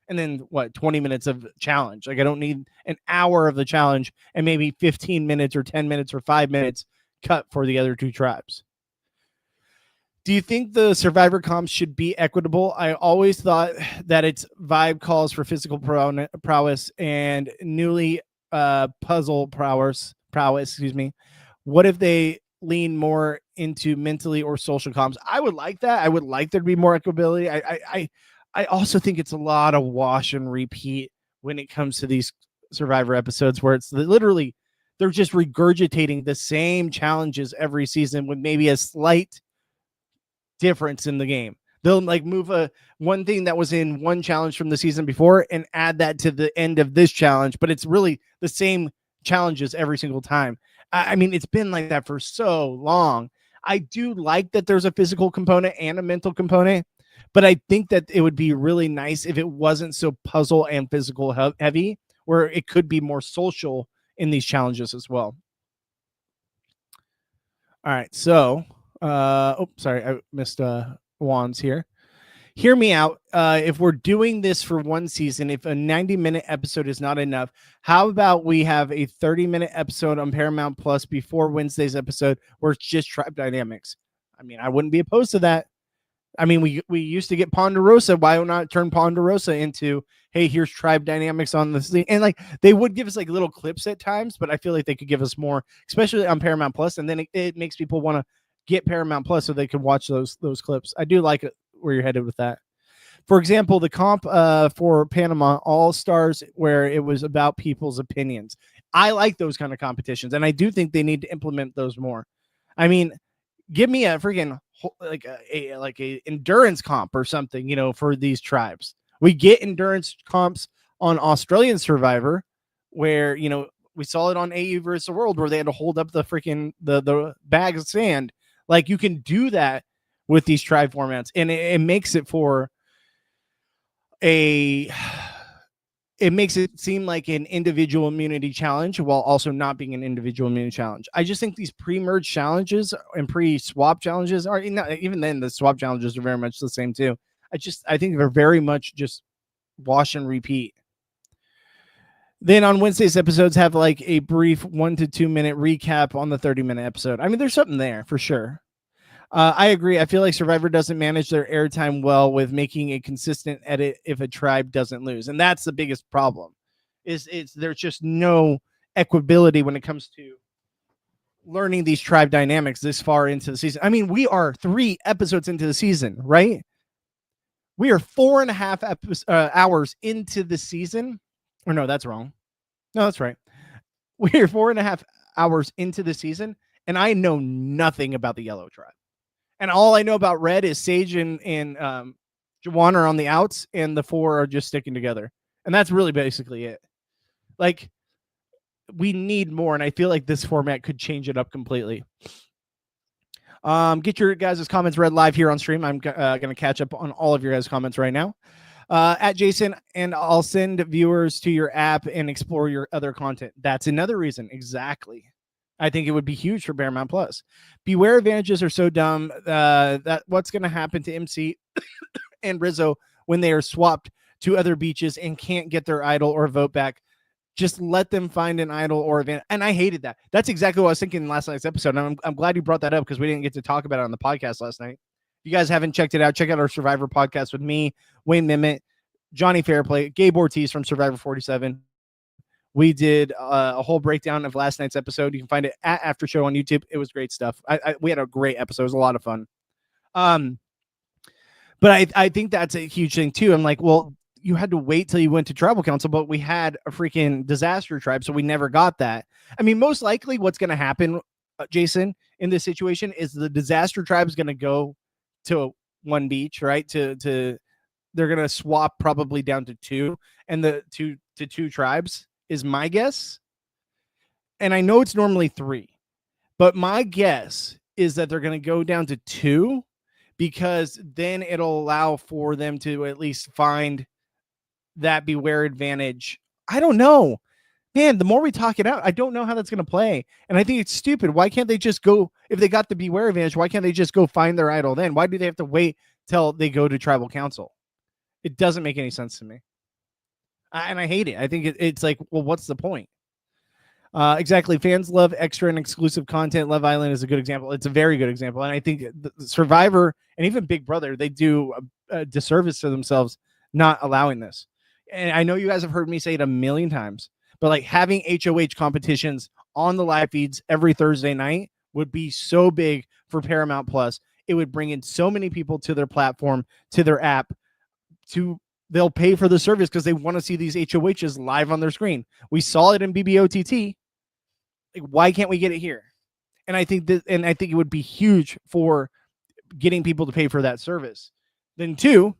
And then 20 minutes of challenge. Like, I don't need an hour of the challenge and maybe 15 minutes or 10 minutes or 5 minutes cut for the other 2 tribes. Do you think the survivor comps should be equitable? I always thought that its vibe calls for physical prowess and newly puzzle prowess. What if they lean more into mentally or social comps? I would like that. I would like there to be more equability. I also think it's a lot of wash and repeat when it comes to these survivor episodes, where it's literally they're just regurgitating the same challenges every season with maybe a slight difference in the game. They'll like move one thing that was in one challenge from the season before and add that to the end of this challenge, but it's really the same challenges every single time. I mean, it's been like that for so long. I do like that there's a physical component and a mental component, but I think that it would be really nice if it wasn't so puzzle and physical heavy, where it could be more social in these challenges as well. All right, so sorry, I missed Juan's here. Hear me out. If we're doing this for one season, if a 90-minute episode is not enough, how about we have a 30-minute episode on Paramount Plus before Wednesday's episode where it's just tribe dynamics? I mean, I wouldn't be opposed to that. I mean, we used to get Ponderosa. Why not turn Ponderosa into, hey, here's tribe dynamics on this thing? And like, they would give us like little clips at times, but I feel like they could give us more, especially on Paramount Plus. And then it makes people want to get Paramount Plus so they can watch those clips. I do like it where you're headed with that. For example, the comp for Panama All-Stars, where it was about people's opinions. I like those kind of competitions, and I do think they need to implement those more. I mean, give me a freaking like a endurance comp or something, you know, for these tribes. We get endurance comps on Australian Survivor, where, you know, we saw it on AU versus the World, where they had to hold up the freaking the bag of sand. Like, you can do that with these tribe formats, and it makes it for it makes it seem like an individual immunity challenge while also not being an individual immunity challenge. I just think these pre-merge challenges and pre-swap challenges are, even then the swap challenges are very much the same too. I think they're very much just wash and repeat. Then on Wednesday's episodes have like a brief 1 to 2 minute recap on the 30-minute episode. I mean, there's something there for sure. I agree. I feel like Survivor doesn't manage their airtime well with making a consistent edit if a tribe doesn't lose. And that's the biggest problem. Is there's just no equability when it comes to learning these tribe dynamics this far into the season. I mean, we are 3 episodes into the season, right? We are 4.5 hours into the season. Or no, that's wrong. No, that's right. We are 4.5 hours into the season, and I know nothing about the yellow tribe. And all I know about red is Sage and Jawan are on the outs, and the 4 are just sticking together. And that's really basically it. Like, we need more, and I feel like this format could change it up completely. Get your guys' comments read live here on stream. I'm going to catch up on all of your guys' comments right now. At Jason, and I'll send viewers to your app and explore your other content. That's another reason. Exactly. I think it would be huge for Paramount Plus. Beware advantages are so dumb that what's going to happen to MC and Rizzo when they are swapped to other beaches and can't get their idol or vote back. Just let them find an idol or event. And I hated that. That's exactly what I was thinking in last night's episode. And I'm glad you brought that up because we didn't get to talk about it on the podcast last night. If you guys haven't checked it out, check out our Survivor podcast with me, Wayne Mimit, Johnny Fairplay, Gabe Ortiz from Survivor 47. We did a whole breakdown of last night's episode. You can find it at After Show on YouTube. It was great stuff. We had a great episode. It was a lot of fun. But I think that's a huge thing too. I'm like, well, you had to wait till you went to tribal council, but we had a freaking disaster tribe, so we never got that. I mean, most likely what's going to happen, Jason, in this situation is the disaster tribe is going to go to one beach, right? They're going to swap probably down to 2, and the two tribes is my guess. And I know it's normally 3, but my guess is that they're going to go down to 2 because then it'll allow for them to at least find that beware advantage. I don't know, man. The more we talk it out, I don't know how that's going to play. And I think it's stupid. Why can't they just go, if they got the beware advantage, why can't they just go find their idol then? Why do they have to wait till they go to tribal council? It doesn't make any sense to me. And I hate it. I think it's like, well, what's the point? Exactly. Fans love extra and exclusive content. Love Island is a good example. It's a very good example. And I think the Survivor and even Big Brother, they do a disservice to themselves not allowing this. And I know you guys have heard me say it a million times, but like having HOH competitions on the live feeds every Thursday night would be so big for Paramount Plus. It would bring in so many people to their platform, to their app, they'll pay for the service because they want to see these HOHs live on their screen. We saw it in BBOTT. Like, why can't we get it here? And I think it would be huge for getting people to pay for that service. Then 2,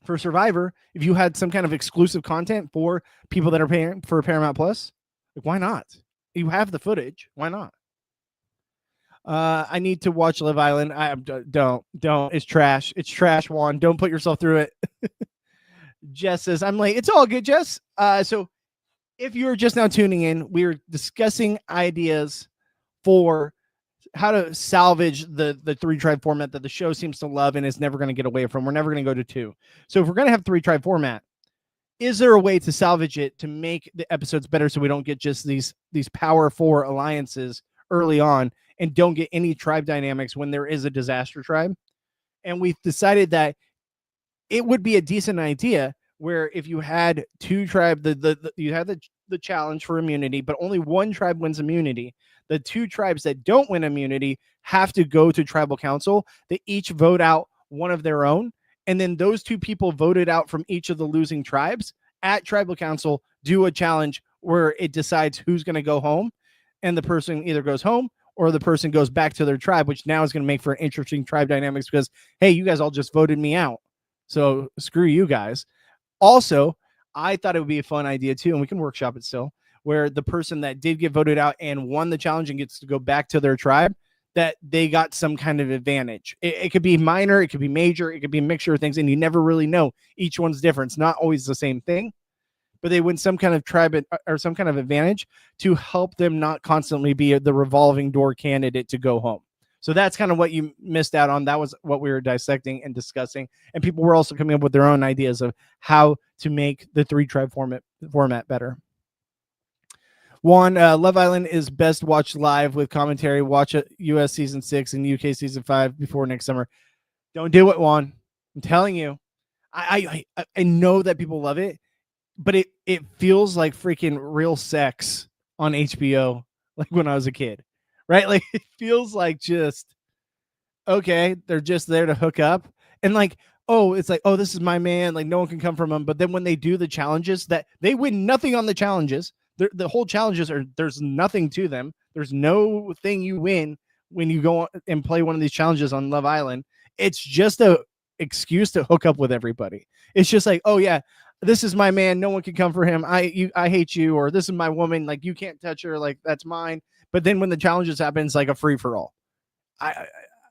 for Survivor, if you had some kind of exclusive content for people that are paying for Paramount Plus, like, why not? You have the footage. Why not? I need to watch Love Island. Don't. It's trash. It's trash, Juan. Don't put yourself through it. Jess says, I'm late. It's all good, Jess. So if you're just now tuning in, we're discussing ideas for how to salvage the 3-tribe format that the show seems to love and is never going to get away from. We're never going to go to 2. So if we're going to have 3-tribe format, is there a way to salvage it to make the episodes better so we don't get just these power 4 alliances early on and don't get any tribe dynamics when there is a disaster tribe? And we've decided that it would be a decent idea where if you had 2 tribe, you had the challenge for immunity, but only 1 tribe wins immunity. The 2 tribes that don't win immunity have to go to tribal council. They each vote out one of their own. And then those 2 people voted out from each of the losing tribes at tribal council do a challenge where it decides who's going to go home. And the person either goes home or the person goes back to their tribe, which now is going to make for interesting tribe dynamics because, hey, you guys all just voted me out. So screw you guys. Also, I thought it would be a fun idea too, and we can workshop it still, where the person that did get voted out and won the challenge and gets to go back to their tribe, that they got some kind of advantage. It could be minor, it could be major, it could be a mixture of things, and you never really know. Each one's different. It's not always the same thing, but they win some kind of tribe or some kind of advantage to help them not constantly be the revolving door candidate to go home. So that's kind of what you missed out on. That was what we were dissecting and discussing. And people were also coming up with their own ideas of how to make the 3-tribe format better. Juan, Love Island is best watched live with commentary. Watch it US season 6 and UK season 5 before next summer. Don't do it, Juan. I'm telling you. I know that people love it, but it feels like freaking real sex on HBO, like when I was a kid. Right? Like it feels like just okay, they're just there to hook up. And like, oh, it's like, oh, this is my man. Like no one can come from him. But then when they do the challenges, that they win nothing on the challenges. The whole challenges there's nothing to them. There's no thing you win when you go and play one of these challenges on Love Island. It's just a excuse to hook up with everybody. It's just like, oh yeah, this is my man. No one can come for him. I hate you, or this is my woman. Like you can't touch her. Like that's mine. But then when the challenges happen, it's like a free for all.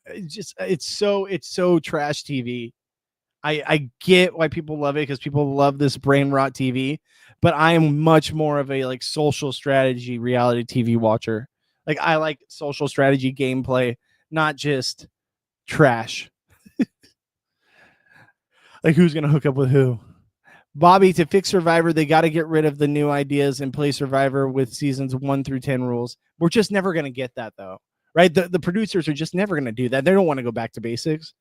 It's so trash TV. I get why people love it because people love this brain rot TV, but I am much more of a like social strategy reality TV watcher. Like I like social strategy gameplay, not just trash. Like who's gonna hook up with who? Bobby, to fix Survivor, they got to get rid of the new ideas and play Survivor with seasons 1 through 10 rules. We're just never going to get that, though, right? The producers are just never going to do that. They don't want to go back to basics.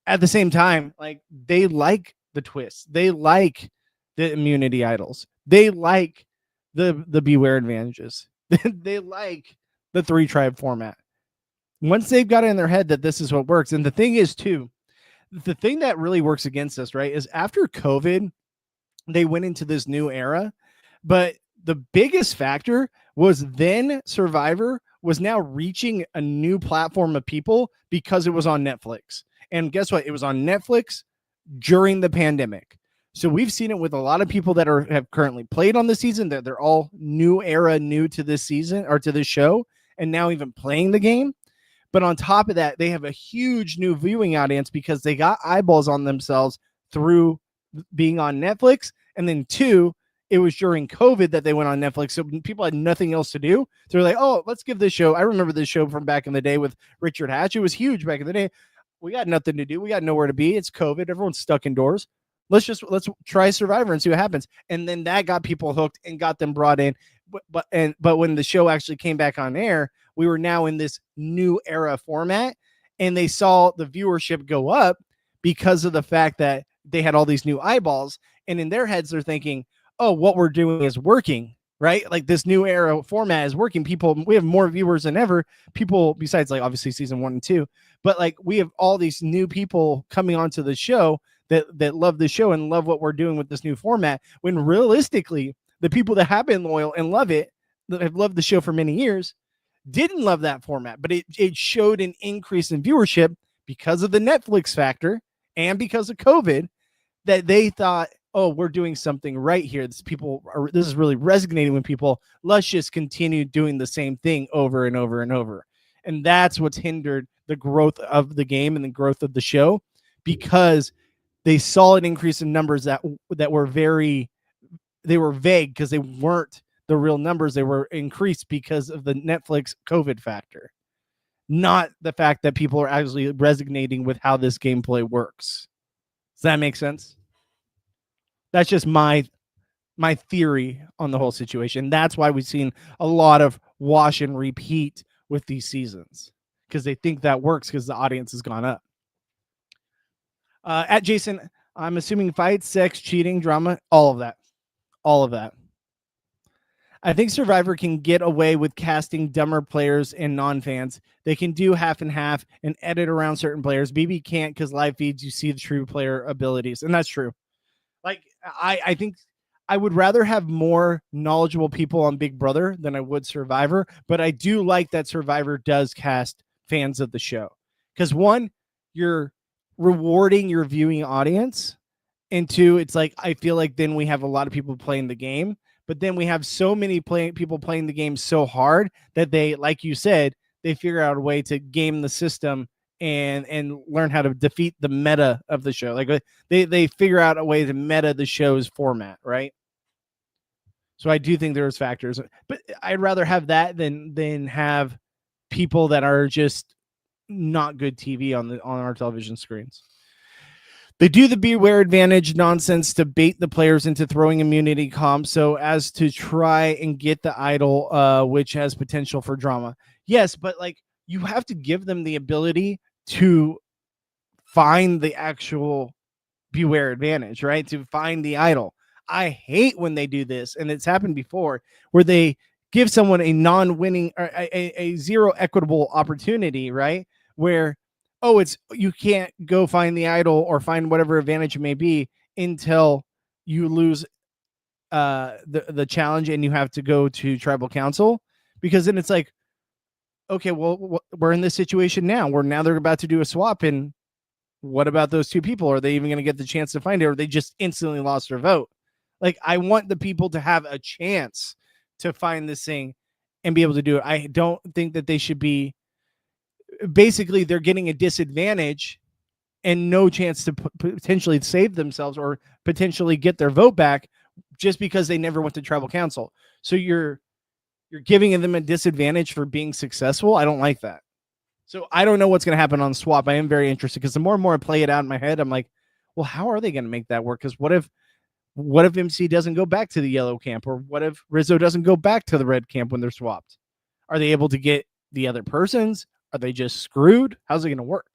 At the same time, like they like the twists. They like the immunity idols. They like the beware advantages. They like the 3-tribe format. Once they've got it in their head that this is what works. And the thing is, too, the thing that really works against us, right, is after COVID, they went into this new era, but the biggest factor was then Survivor was now reaching a new platform of people because it was on Netflix. And guess what? It was on Netflix during the pandemic. So we've seen it with a lot of people that have currently played on the season, that they're all new era, new to this season or to this show, and now even playing the game. But on top of that, they have a huge new viewing audience because they got eyeballs on themselves through being on Netflix. And then 2, it was during COVID that they went on Netflix. So people had nothing else to do. So they're like, oh, let's give this show. I remember this show from back in the day with Richard Hatch. It was huge back in the day. We got nothing to do. We got nowhere to be. It's COVID. Everyone's stuck indoors. Let's try Survivor and see what happens. And then that got people hooked and got them brought in. But when the show actually came back on air, we were now in this new era format, and they saw the viewership go up because of the fact that they had all these new eyeballs, and in their heads they're thinking, oh, what we're doing is working, right? Like this new era format is working. We have more viewers than ever. People, besides like obviously season 1 and 2, but like we have all these new people coming onto the show that love the show and love what we're doing with this new format, when realistically the people that have been loyal and love it, that have loved the show for many years, didn't love that format. But it showed an increase in viewership because of the Netflix factor and because of COVID, that they thought, oh, we're doing something right here. This is really resonating with people. Let's just continue doing the same thing over and over and over. And that's what's hindered the growth of the game and the growth of the show, because they saw an increase in numbers that were vague because they weren't the real numbers. They were increased because of the Netflix COVID factor, not the fact that people are actually resonating with how this gameplay works. Does that make sense? That's just my theory on the whole situation. That's why we've seen a lot of wash and repeat with these seasons, because they think that works because the audience has gone up. At Jason, I'm assuming fights, sex, cheating, drama, all of that. I think Survivor can get away with casting dumber players and non-fans. They can do half and half and edit around certain players. BB can't, because live feeds, you see the true player abilities. And that's true. Like, I think I would rather have more knowledgeable people on Big Brother than I would Survivor. But I do like that Survivor does cast fans of the show. Because 1, you're rewarding your viewing audience. And 2, it's like, I feel like then we have a lot of people playing the game. But then we have so many people playing the game so hard that they, like you said, they figure out a way to game the system and learn how to defeat the meta of the show. Like they figure out a way to meta the show's format, right? So I do think there's factors, but I'd rather have that than have people that are just not good TV on our television screens. They do the beware advantage nonsense to bait the players into throwing immunity comp so as to try and get the idol, which has potential for drama. Yes, but like you have to give them the ability to find the actual beware advantage, right? To find the idol. I hate when they do this, and it's happened before, where they give someone a non-winning or a zero equitable opportunity, right? Where it's you can't go find the idol or find whatever advantage it may be until you lose the challenge and you have to go to tribal council, because then it's like, okay, well, we're in this situation now where now they're about to do a swap, and what about those two people? Are they even going to get the chance to find it, or they just instantly lost their vote? Like, I want the people to have a chance to find this thing and be able to do it. I don't think that they should be, basically they're getting a disadvantage and no chance to potentially save themselves or potentially get their vote back just because they never went to tribal council. So you're giving them a disadvantage for being successful. I don't like that. So I don't know what's going to happen on swap. I am very interested because the more and more I play it out in my head, I'm like, well, how are they going to make that work? Because what if MC doesn't go back to the yellow camp, or what if Rizzo doesn't go back to the red camp when they're swapped? Are they able to get the other persons? Are they just screwed? How's it going to work?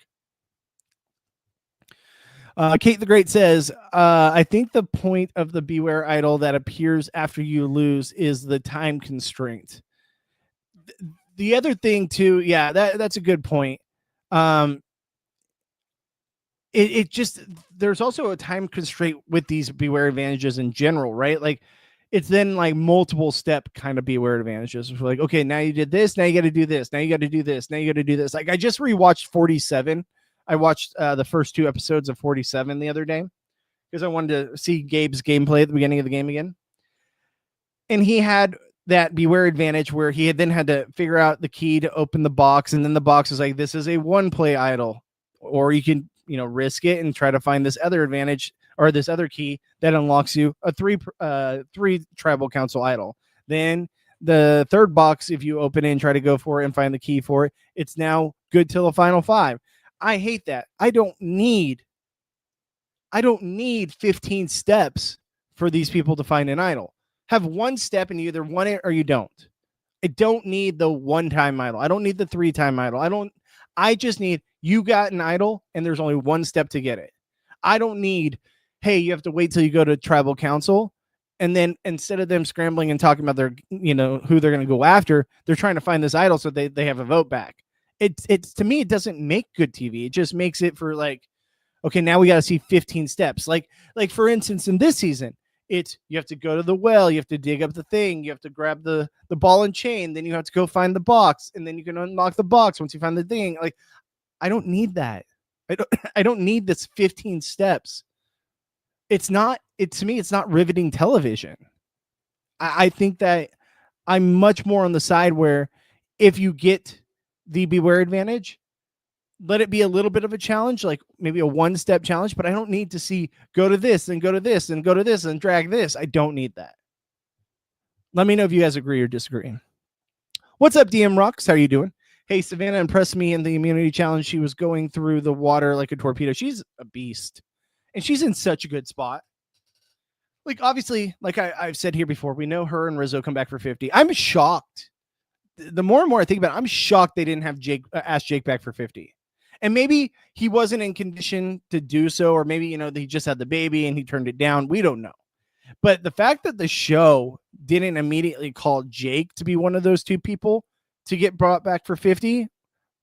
Kate the Great says, I think the point of the beware idol that appears after you lose is the time constraint. The other thing too, yeah, that's a good point. It just, there's also a time constraint with these beware advantages in general, right? Like it's then like multiple step kind of beware advantages. It's like, okay, now you did this, now you got to do this, now you got to do this, now you got to do this. Like I just rewatched 47. I watched the first 2 episodes of 47 the other day because I wanted to see Gabe's gameplay at the beginning of the game again. And he had that beware advantage where he had to figure out the key to open the box. And then the box is like, this is a 1-play idol, or you can, risk it and try to find this other advantage or this other key that unlocks you a 3 tribal council idol. Then the third box, if you open it and try to go for it and find the key for it, it's now good till the final 5. I hate that. I don't need 15 steps for these people to find an idol. Have 1 step and you either want it or you don't. I don't need the 1-time idol. I don't need the 3-time idol. I just need, you got an idol and there's only 1 step to get it. I don't need, hey, you have to wait till you go to tribal council. And then instead of them scrambling and talking about their, who they're going to go after, they're trying to find this idol so they have a vote back. It's to me, it doesn't make good TV. It just makes it for like, okay, now we got to see 15 steps. Like for instance, in this season, it's you have to go to the well, you have to dig up the thing, you have to grab the ball and chain, then you have to go find the box, and then you can unlock the box once you find the thing. Like, I don't need that. I don't need this 15 steps. To me, it's not riveting television. I think that I'm much more on the side where if you get the beware advantage, let it be a little bit of a challenge, like maybe a 1-step challenge, but I don't need to see go to this and go to this and go to this and drag this. I don't need that. Let me know if you guys agree or disagree. What's up, DM Rocks? How are you doing? Hey, Savannah impressed me in the immunity challenge. She was going through the water like a torpedo. She's a beast, and she's in such a good spot. Like, obviously, like I've said here before, we know her and Rizzo come back for 50. I'm shocked. The more and more I think about it, I'm shocked they didn't have ask Jake back for 50. And maybe he wasn't in condition to do so, or maybe, he just had the baby and he turned it down. We don't know. But the fact that the show didn't immediately call Jake to be one of those 2 people to get brought back for 50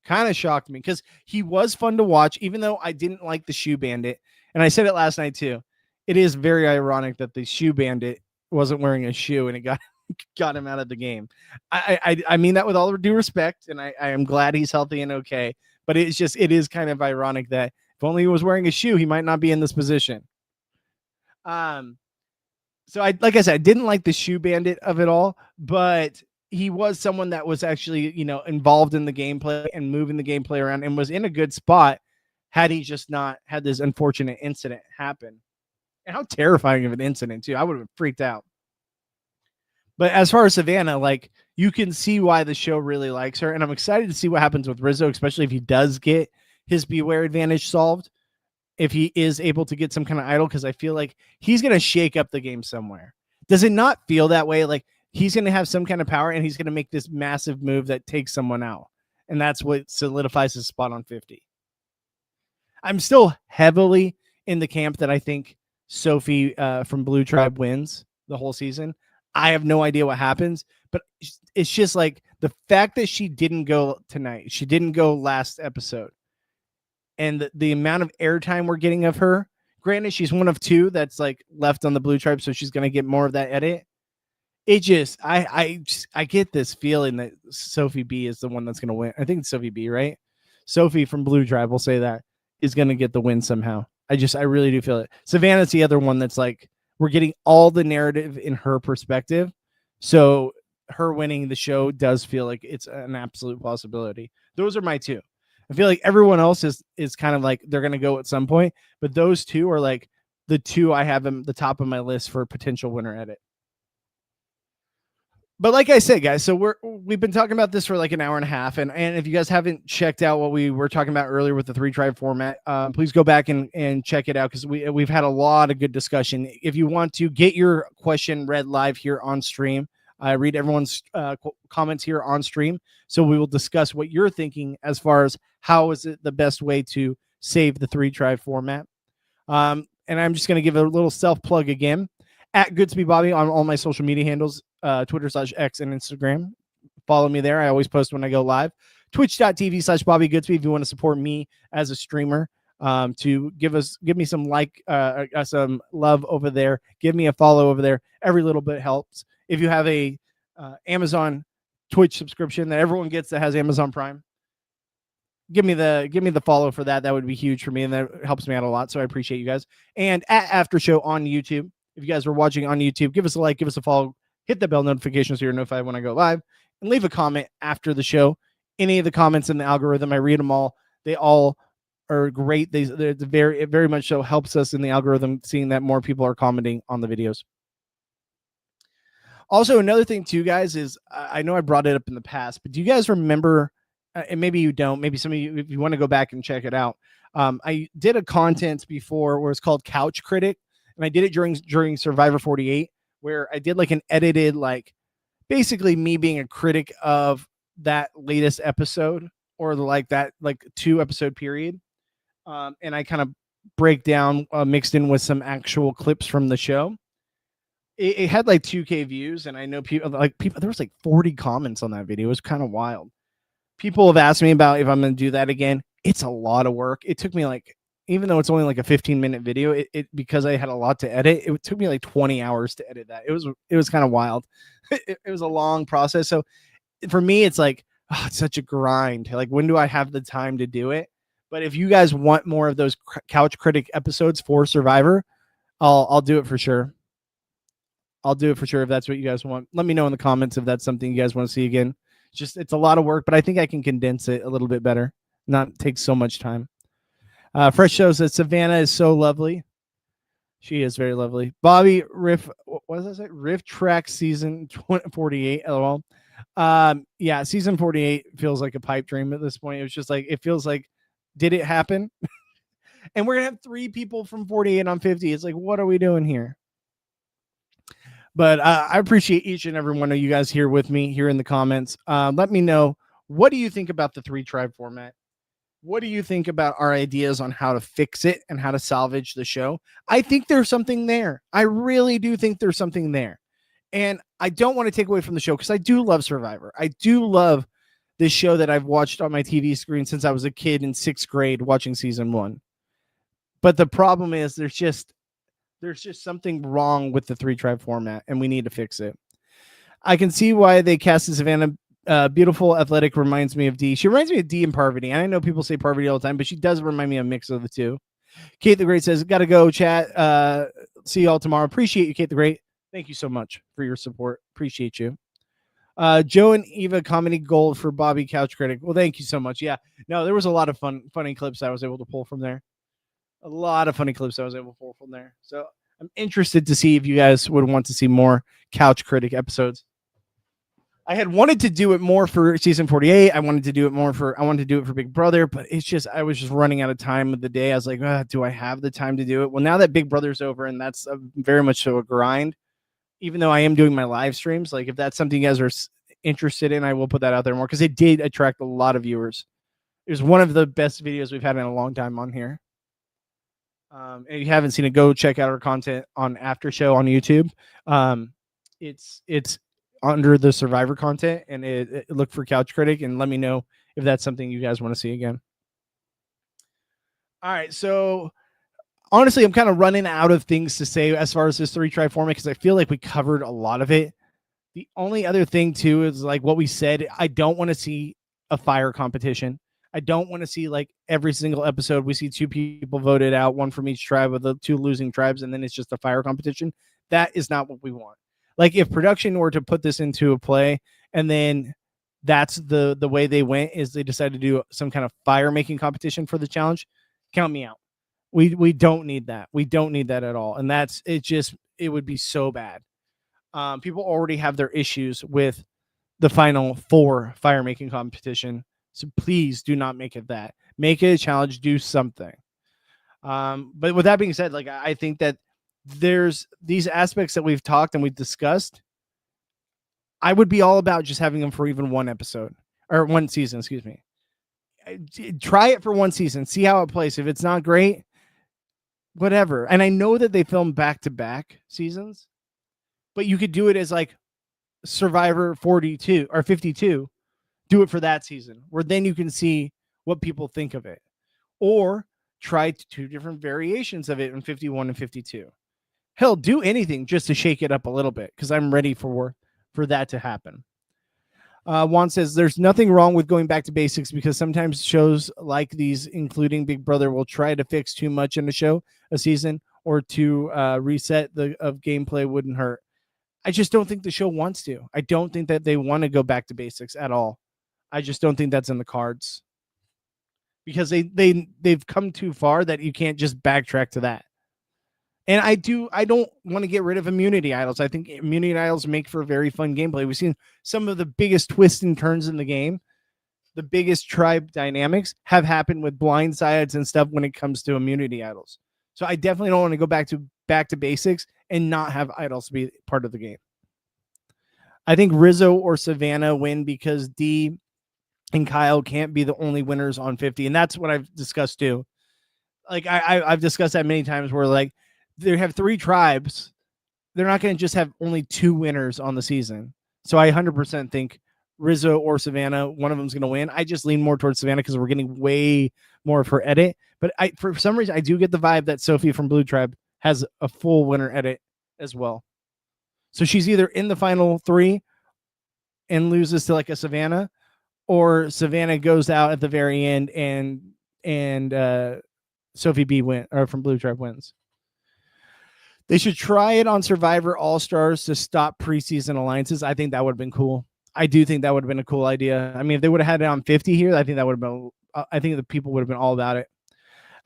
kind of shocked me, because he was fun to watch, even though I didn't like the shoe bandit. And I said it last night too. It is very ironic that the shoe bandit wasn't wearing a shoe and it got him out of the game. I mean that with all due respect, and I am glad he's healthy and okay. But it is kind of ironic that if only he was wearing a shoe, he might not be in this position. So like I said, I didn't like the shoe bandit of it all, but he was someone that was actually, involved in the gameplay and moving the gameplay around and was in a good spot had he just not had this unfortunate incident happen. And how terrifying of an incident too. I would have freaked out. But as far as Savannah, like, you can see why the show really likes her. And I'm excited to see what happens with Rizzo, especially if he does get his beware advantage solved, if he is able to get some kind of idol, because I feel like he's going to shake up the game somewhere. Does it not feel that way? Like he's going to have some kind of power and he's going to make this massive move that takes someone out. And that's what solidifies his spot on 50. I'm still heavily in the camp that I think Sophie from Blue Tribe wins the whole season. I have no idea what happens, but it's just like the fact that she didn't go tonight, she didn't go last episode, and the amount of airtime we're getting of her. Granted, she's one of two that's like left on the Blue Tribe, so she's going to get more of that edit. It just, I get this feeling that Sophie B is the one that's going to win. I think it's Sophie B, right? Sophie from Blue Tribe, we'll say that, is going to get the win somehow. I really do feel it. Savannah's the other one that's like, we're getting all the narrative in her perspective. So her winning the show does feel like it's an absolute possibility. Those are my two. I feel like everyone else is kind of like they're going to go at some point, but those two are like the two I have at the top of my list for potential winner edit. But like I said, guys, so we've been talking about this for like an hour and a half, and if you guys haven't checked out what we were talking about earlier with the 3-tribe format, please go back and check it out, because we've had a lot of good discussion. If you want to get your question read live here on stream, I read everyone's comments here on stream, so we will discuss what you're thinking as far as how is it the best way to save the 3-tribe format. And I'm just going to give a little self plug again. At Goodsby Bobby on all my social media handles, Twitter/X and Instagram. Follow me there. I always post when I go live. Twitch.tv/Bobby Goodsby if you want to support me as a streamer. To give me some some love over there. Give me a follow over there. Every little bit helps. If you have a Amazon Twitch subscription that everyone gets that has Amazon Prime, give me the follow for that. That would be huge for me, and that helps me out a lot. So I appreciate you guys. And at After Show on YouTube. If you guys are watching on YouTube, give us a like, give us a follow, hit the bell notification so you're notified when I go live, and leave a comment after the show. Any of the comments in the algorithm, I read them all. They all are great. They're very, very much so helps us in the algorithm, seeing that more people are commenting on the videos. Also, another thing too, guys, is I know I brought it up in the past, but do you guys remember, and maybe you don't, maybe some of you, if you want to go back and check it out, I did a content before where it's called Couch Critic. And I did it during Survivor 48, where I did like an edited, like basically me being a critic of that latest episode, or like that like 2-episode period. And I kind of break down mixed in with some actual clips from the show. It had like 2K views, and I know people there was like 40 comments on that video. It was kind of wild. People have asked me about if I'm going to do that again. It's a lot of work. It took me like, even though it's only like a 15-minute video, it because I had a lot to edit, it took me like 20 hours to edit that. It was kind of wild. It was a long process. So for me, it's like, oh, it's such a grind. Like, when do I have the time to do it? But if you guys want more of those Couch Critic episodes for Survivor, I'll do it for sure. I'll do it for sure if that's what you guys want. Let me know in the comments if that's something you guys want to see again. It's a lot of work, but I think I can condense it a little bit better. Not take so much time. Fresh shows that Savannah is so lovely. She is very lovely. Bobby Riff, what does that say? Riff Track season 48. LOL. Yeah, season 48 feels like a pipe dream at this point. It was just like, it feels like, did it happen? And we're gonna have 3 people from 48 on 50. It's like, what are we doing here? But I appreciate each and every one of you guys here with me here in the comments. Let me know, what do you think about the 3-tribe format? What do you think about our ideas on how to fix it and how to salvage the show? I think there's something there. I really do think there's something there. And I don't want to take away from the show, because I do love Survivor. I do love this show that I've watched on my TV screen since I was a kid in 6th grade watching season 1. But the problem is there's just something wrong with the 3-tribe format, and we need to fix it. I can see why they casted Savannah. Beautiful, athletic, reminds me of D. She reminds me of D and Parvati. I know people say Parvati all the time, but she does remind me of a mix of the two. Kate the Great says, gotta go, chat. See y'all tomorrow. Appreciate you, Kate the Great. Thank you so much for your support. Appreciate you. Joe and Eva, comedy gold for Bobby Couch Critic. Well, thank you so much. Yeah, no, there was a lot of funny clips I was able to pull from there. So I'm interested to see if you guys would want to see more Couch Critic episodes. I had wanted to do it more for season 48. I wanted to do it for Big Brother, but it's just, I was just running out of time of the day. I was like, do I have the time to do it? Well, now that Big Brother's over, and that's very much so a grind, even though I am doing my live streams, like if that's something you guys are interested in, I will put that out there more, because it did attract a lot of viewers. It was one of the best videos we've had in a long time on here. And if you haven't seen it, go check out our content on After Show on YouTube. It's under the Survivor content, and it look for Couch Critic, and let me know if that's something you guys want to see again. All right, so honestly, I'm kind of running out of things to say as far as this 3-tribe format, because I feel like we covered a lot of it. The only other thing too is like what we said. I don't want to see a fire competition. I don't want to see like every single episode we see 2 people voted out, 1 from each tribe of the 2 losing tribes, and then it's just a fire competition. That is not what we want. Like if production were to put this into a play, and then that's the way they went, is they decided to do some kind of fire making competition for the challenge, count me out. We don't need that. We don't need that at all. And that's it. Just, it would be so bad. People already have their issues with the final 4 fire making competition. So please do not make it that. Make it a challenge. Do something. But with that being said, like I think that there's these aspects that we've talked and we've discussed. I would be all about just having them for even 1 episode or 1 season, excuse me. Try it for 1 season, see how it plays. If it's not great, whatever. And I know that they film back-to-back seasons, but you could do it as like Survivor 42 or 52. Do it for that season, where then you can see what people think of it. Or try 2 different variations of it in 51 and 52. Hell, do anything just to shake it up a little bit, because I'm ready for that to happen. Juan says, there's nothing wrong with going back to basics, because sometimes shows like these, including Big Brother, will try to fix too much in a season, or to reset of gameplay wouldn't hurt. I just don't think the show wants to. I don't think that they want to go back to basics at all. I just don't think that's in the cards, because they've come too far that you can't just backtrack to that. And I don't want to get rid of immunity idols. I think immunity idols make for very fun gameplay. We've seen some of the biggest twists and turns in the game. The biggest tribe dynamics have happened with blindsides and stuff when it comes to immunity idols. So I definitely don't want to go back to basics and not have idols be part of the game. I think Rizzo or Savannah win, because Dee and Kyle can't be the only winners on 50. And that's what I've discussed too. Like I've discussed that many times, where like they have 3 tribes. They're not going to just have only 2 winners on the season. So I 100% think Rizzo or Savannah, one of them is going to win. I just lean more towards Savannah, because we're getting way more of her edit. But for some reason, I do get the vibe that Sophie from Blue Tribe has a full winner edit as well. So she's either in the final 3 and loses to like a Savannah, or Savannah goes out at the very end and Sophie B from Blue Tribe wins. They should try it on Survivor All-Stars to stop preseason alliances. I think that would have been cool. I do think that would have been a cool idea. I mean, if they would have had it on 50 here, I think that would have been, I think the people would have been all about it.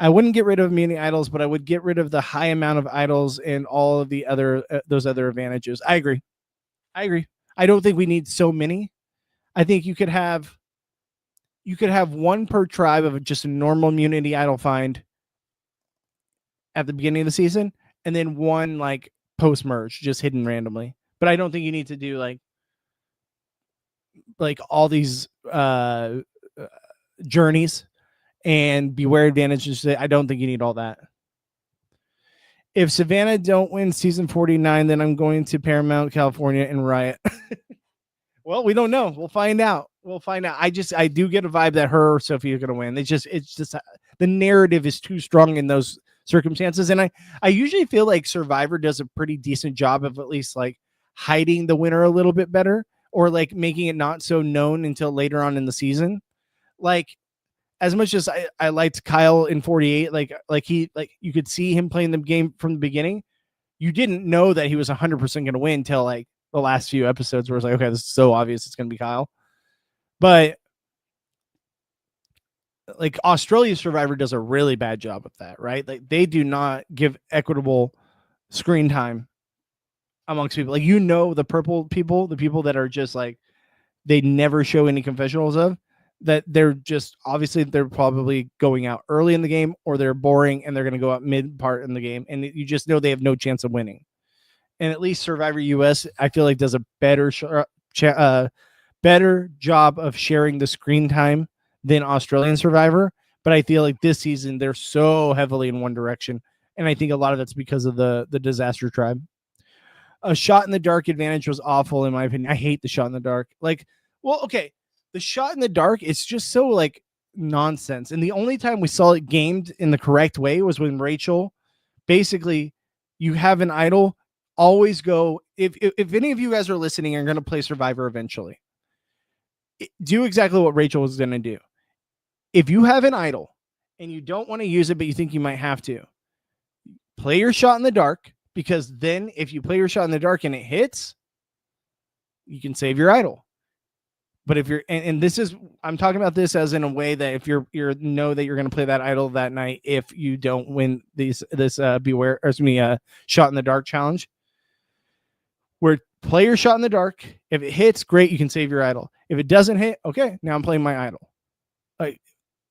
I wouldn't get rid of immunity idols, but I would get rid of the high amount of idols and all of the other, those other advantages. I agree. I don't think we need so many. I think you could have 1 per tribe of just a normal immunity idol find at the beginning of the season, and then 1 like post merge, just hidden randomly. But I don't think you need to do like all these journeys and beware advantages. I don't think you need all that. If Savannah don't win season 49, then I'm going to Paramount, California, and riot. Well, we don't know. We'll find out. I do get a vibe that her or Sophie are going to win. It's just the narrative is too strong in those circumstances. And I usually feel like Survivor does a pretty decent job of at least like hiding the winner a little bit better, or like making it not so known until later on in the season. Like, as much as I liked Kyle in 48, like you could see him playing the game from the beginning. You didn't know that he was 100% going to win till like the last few episodes, where it's like, okay, this is so obvious it's going to be Kyle. But like Australia Survivor does a really bad job of that, right? Like they do not give equitable screen time amongst people. Like, the purple people, the people that are just like they never show any confessionals of, that they're just obviously they're probably going out early in the game, or they're boring and they're going to go out mid part in the game, and you just know they have no chance of winning. And at least Survivor US, I feel like, does a better better job of sharing the screen time than Australian Survivor. But I feel like this season they're so heavily in one direction, and I think a lot of that's because of the disaster tribe. A shot in the dark advantage was awful in my opinion. I hate the shot in the dark. Like, well, okay, the shot in the dark, it's just so like nonsense. And the only time we saw it gamed in the correct way was when Rachel, basically, you have an idol, always go. If any of you guys are listening and are going to play Survivor eventually, do exactly what Rachel was going to do. If you have an idol and you don't want to use it, but you think you might have to, play your shot in the dark, because then if you play your shot in the dark and it hits, you can save your idol. But if you're, and this is, I'm talking about this as in a way that if you're know that you're going to play that idol that night, if you don't win this beware, or shot in the dark challenge, where play your shot in the dark. If it hits, great, you can save your idol. If it doesn't hit, okay, now I'm playing my idol. Like,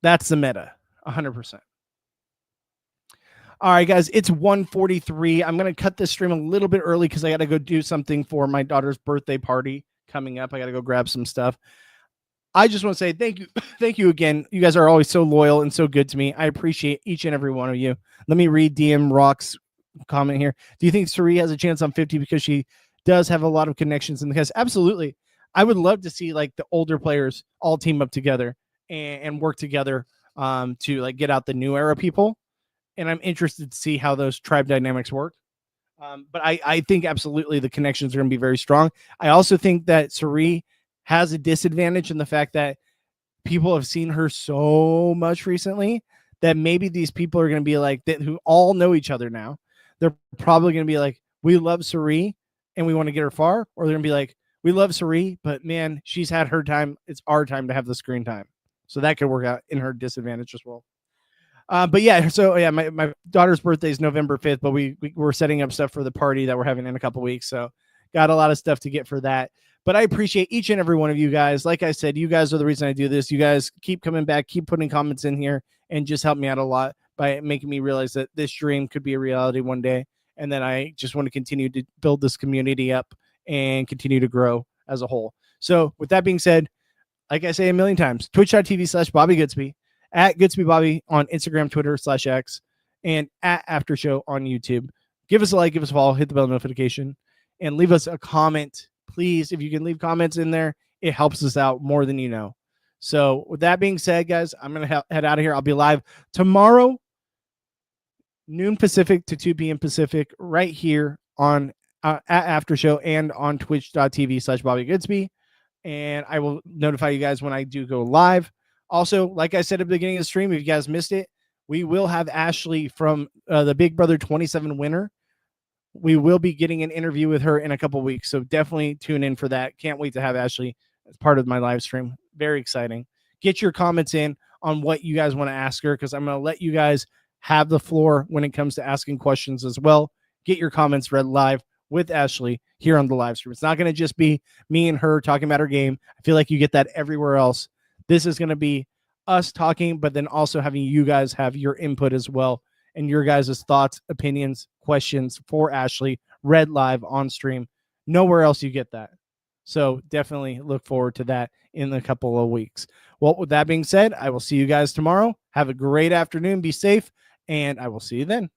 that's the meta, 100%. All right, guys, it's 1:43. I'm going to cut this stream a little bit early because I got to go do something for my daughter's birthday party coming up. I got to go grab some stuff. I just want to say thank you. Thank you again. You guys are always so loyal and so good to me. I appreciate each and every one of you. Let me read DM Rock's comment here. Do you think Suri has a chance on 50 because she does have a lot of connections in the cast? Absolutely. I would love to see like the older players all team up together and work together to like get out the new era people. And I'm interested to see how those tribe dynamics work. But I think absolutely the connections are going to be very strong. I also think that Suri has a disadvantage in the fact that people have seen her so much recently that maybe these people are going to be like, who all know each other now. They're probably going to be like, we love Suri and we want to get her far. Or they're going to be like, we love Suri, but man, she's had her time. It's our time to have the screen time. So that could work out in her disadvantage as well. But yeah, so yeah, my daughter's birthday is November 5th, but we're setting up stuff for the party that we're having in a couple weeks. So got a lot of stuff to get for that. But I appreciate each and every one of you guys. Like I said, you guys are the reason I do this. You guys keep coming back, keep putting comments in here, and just help me out a lot by making me realize that this dream could be a reality one day. And then I just want to continue to build this community up and continue to grow as a whole. So with that being said, like I say a million times, twitch.tv/Bobby Goodsby, at Goodsby Bobby on Instagram, Twitter /X, and at After Show on YouTube. Give us a like, give us a follow, hit the bell notification, and leave us a comment. Please, if you can leave comments in there, it helps us out more than you know. So with that being said, guys, I'm going to head out of here. I'll be live tomorrow, noon Pacific to 2 p.m. Pacific, right here on at After Show and on twitch.tv/Bobby Goodsby. And I will notify you guys when I do go live. Also, like I said at the beginning of the stream, if you guys missed it, we will have Ashley from the Big Brother 27 winner. We will be getting an interview with her in a couple weeks. So definitely tune in for that. Can't wait to have Ashley as part of my live stream. Very exciting. Get your comments in on what you guys want to ask her, because I'm going to let you guys have the floor when it comes to asking questions as well. Get your comments read live with Ashley here on the live stream. It's not going to just be me and her talking about her game. I feel like you get that everywhere else. This is going to be us talking, but then also having you guys have your input as well, and your guys' thoughts, opinions, questions for Ashley read live on stream. Nowhere else you get that. So definitely look forward to that in a couple of weeks. Well, with that being said, I will see you guys tomorrow. Have a great afternoon. Be safe, and I will see you then.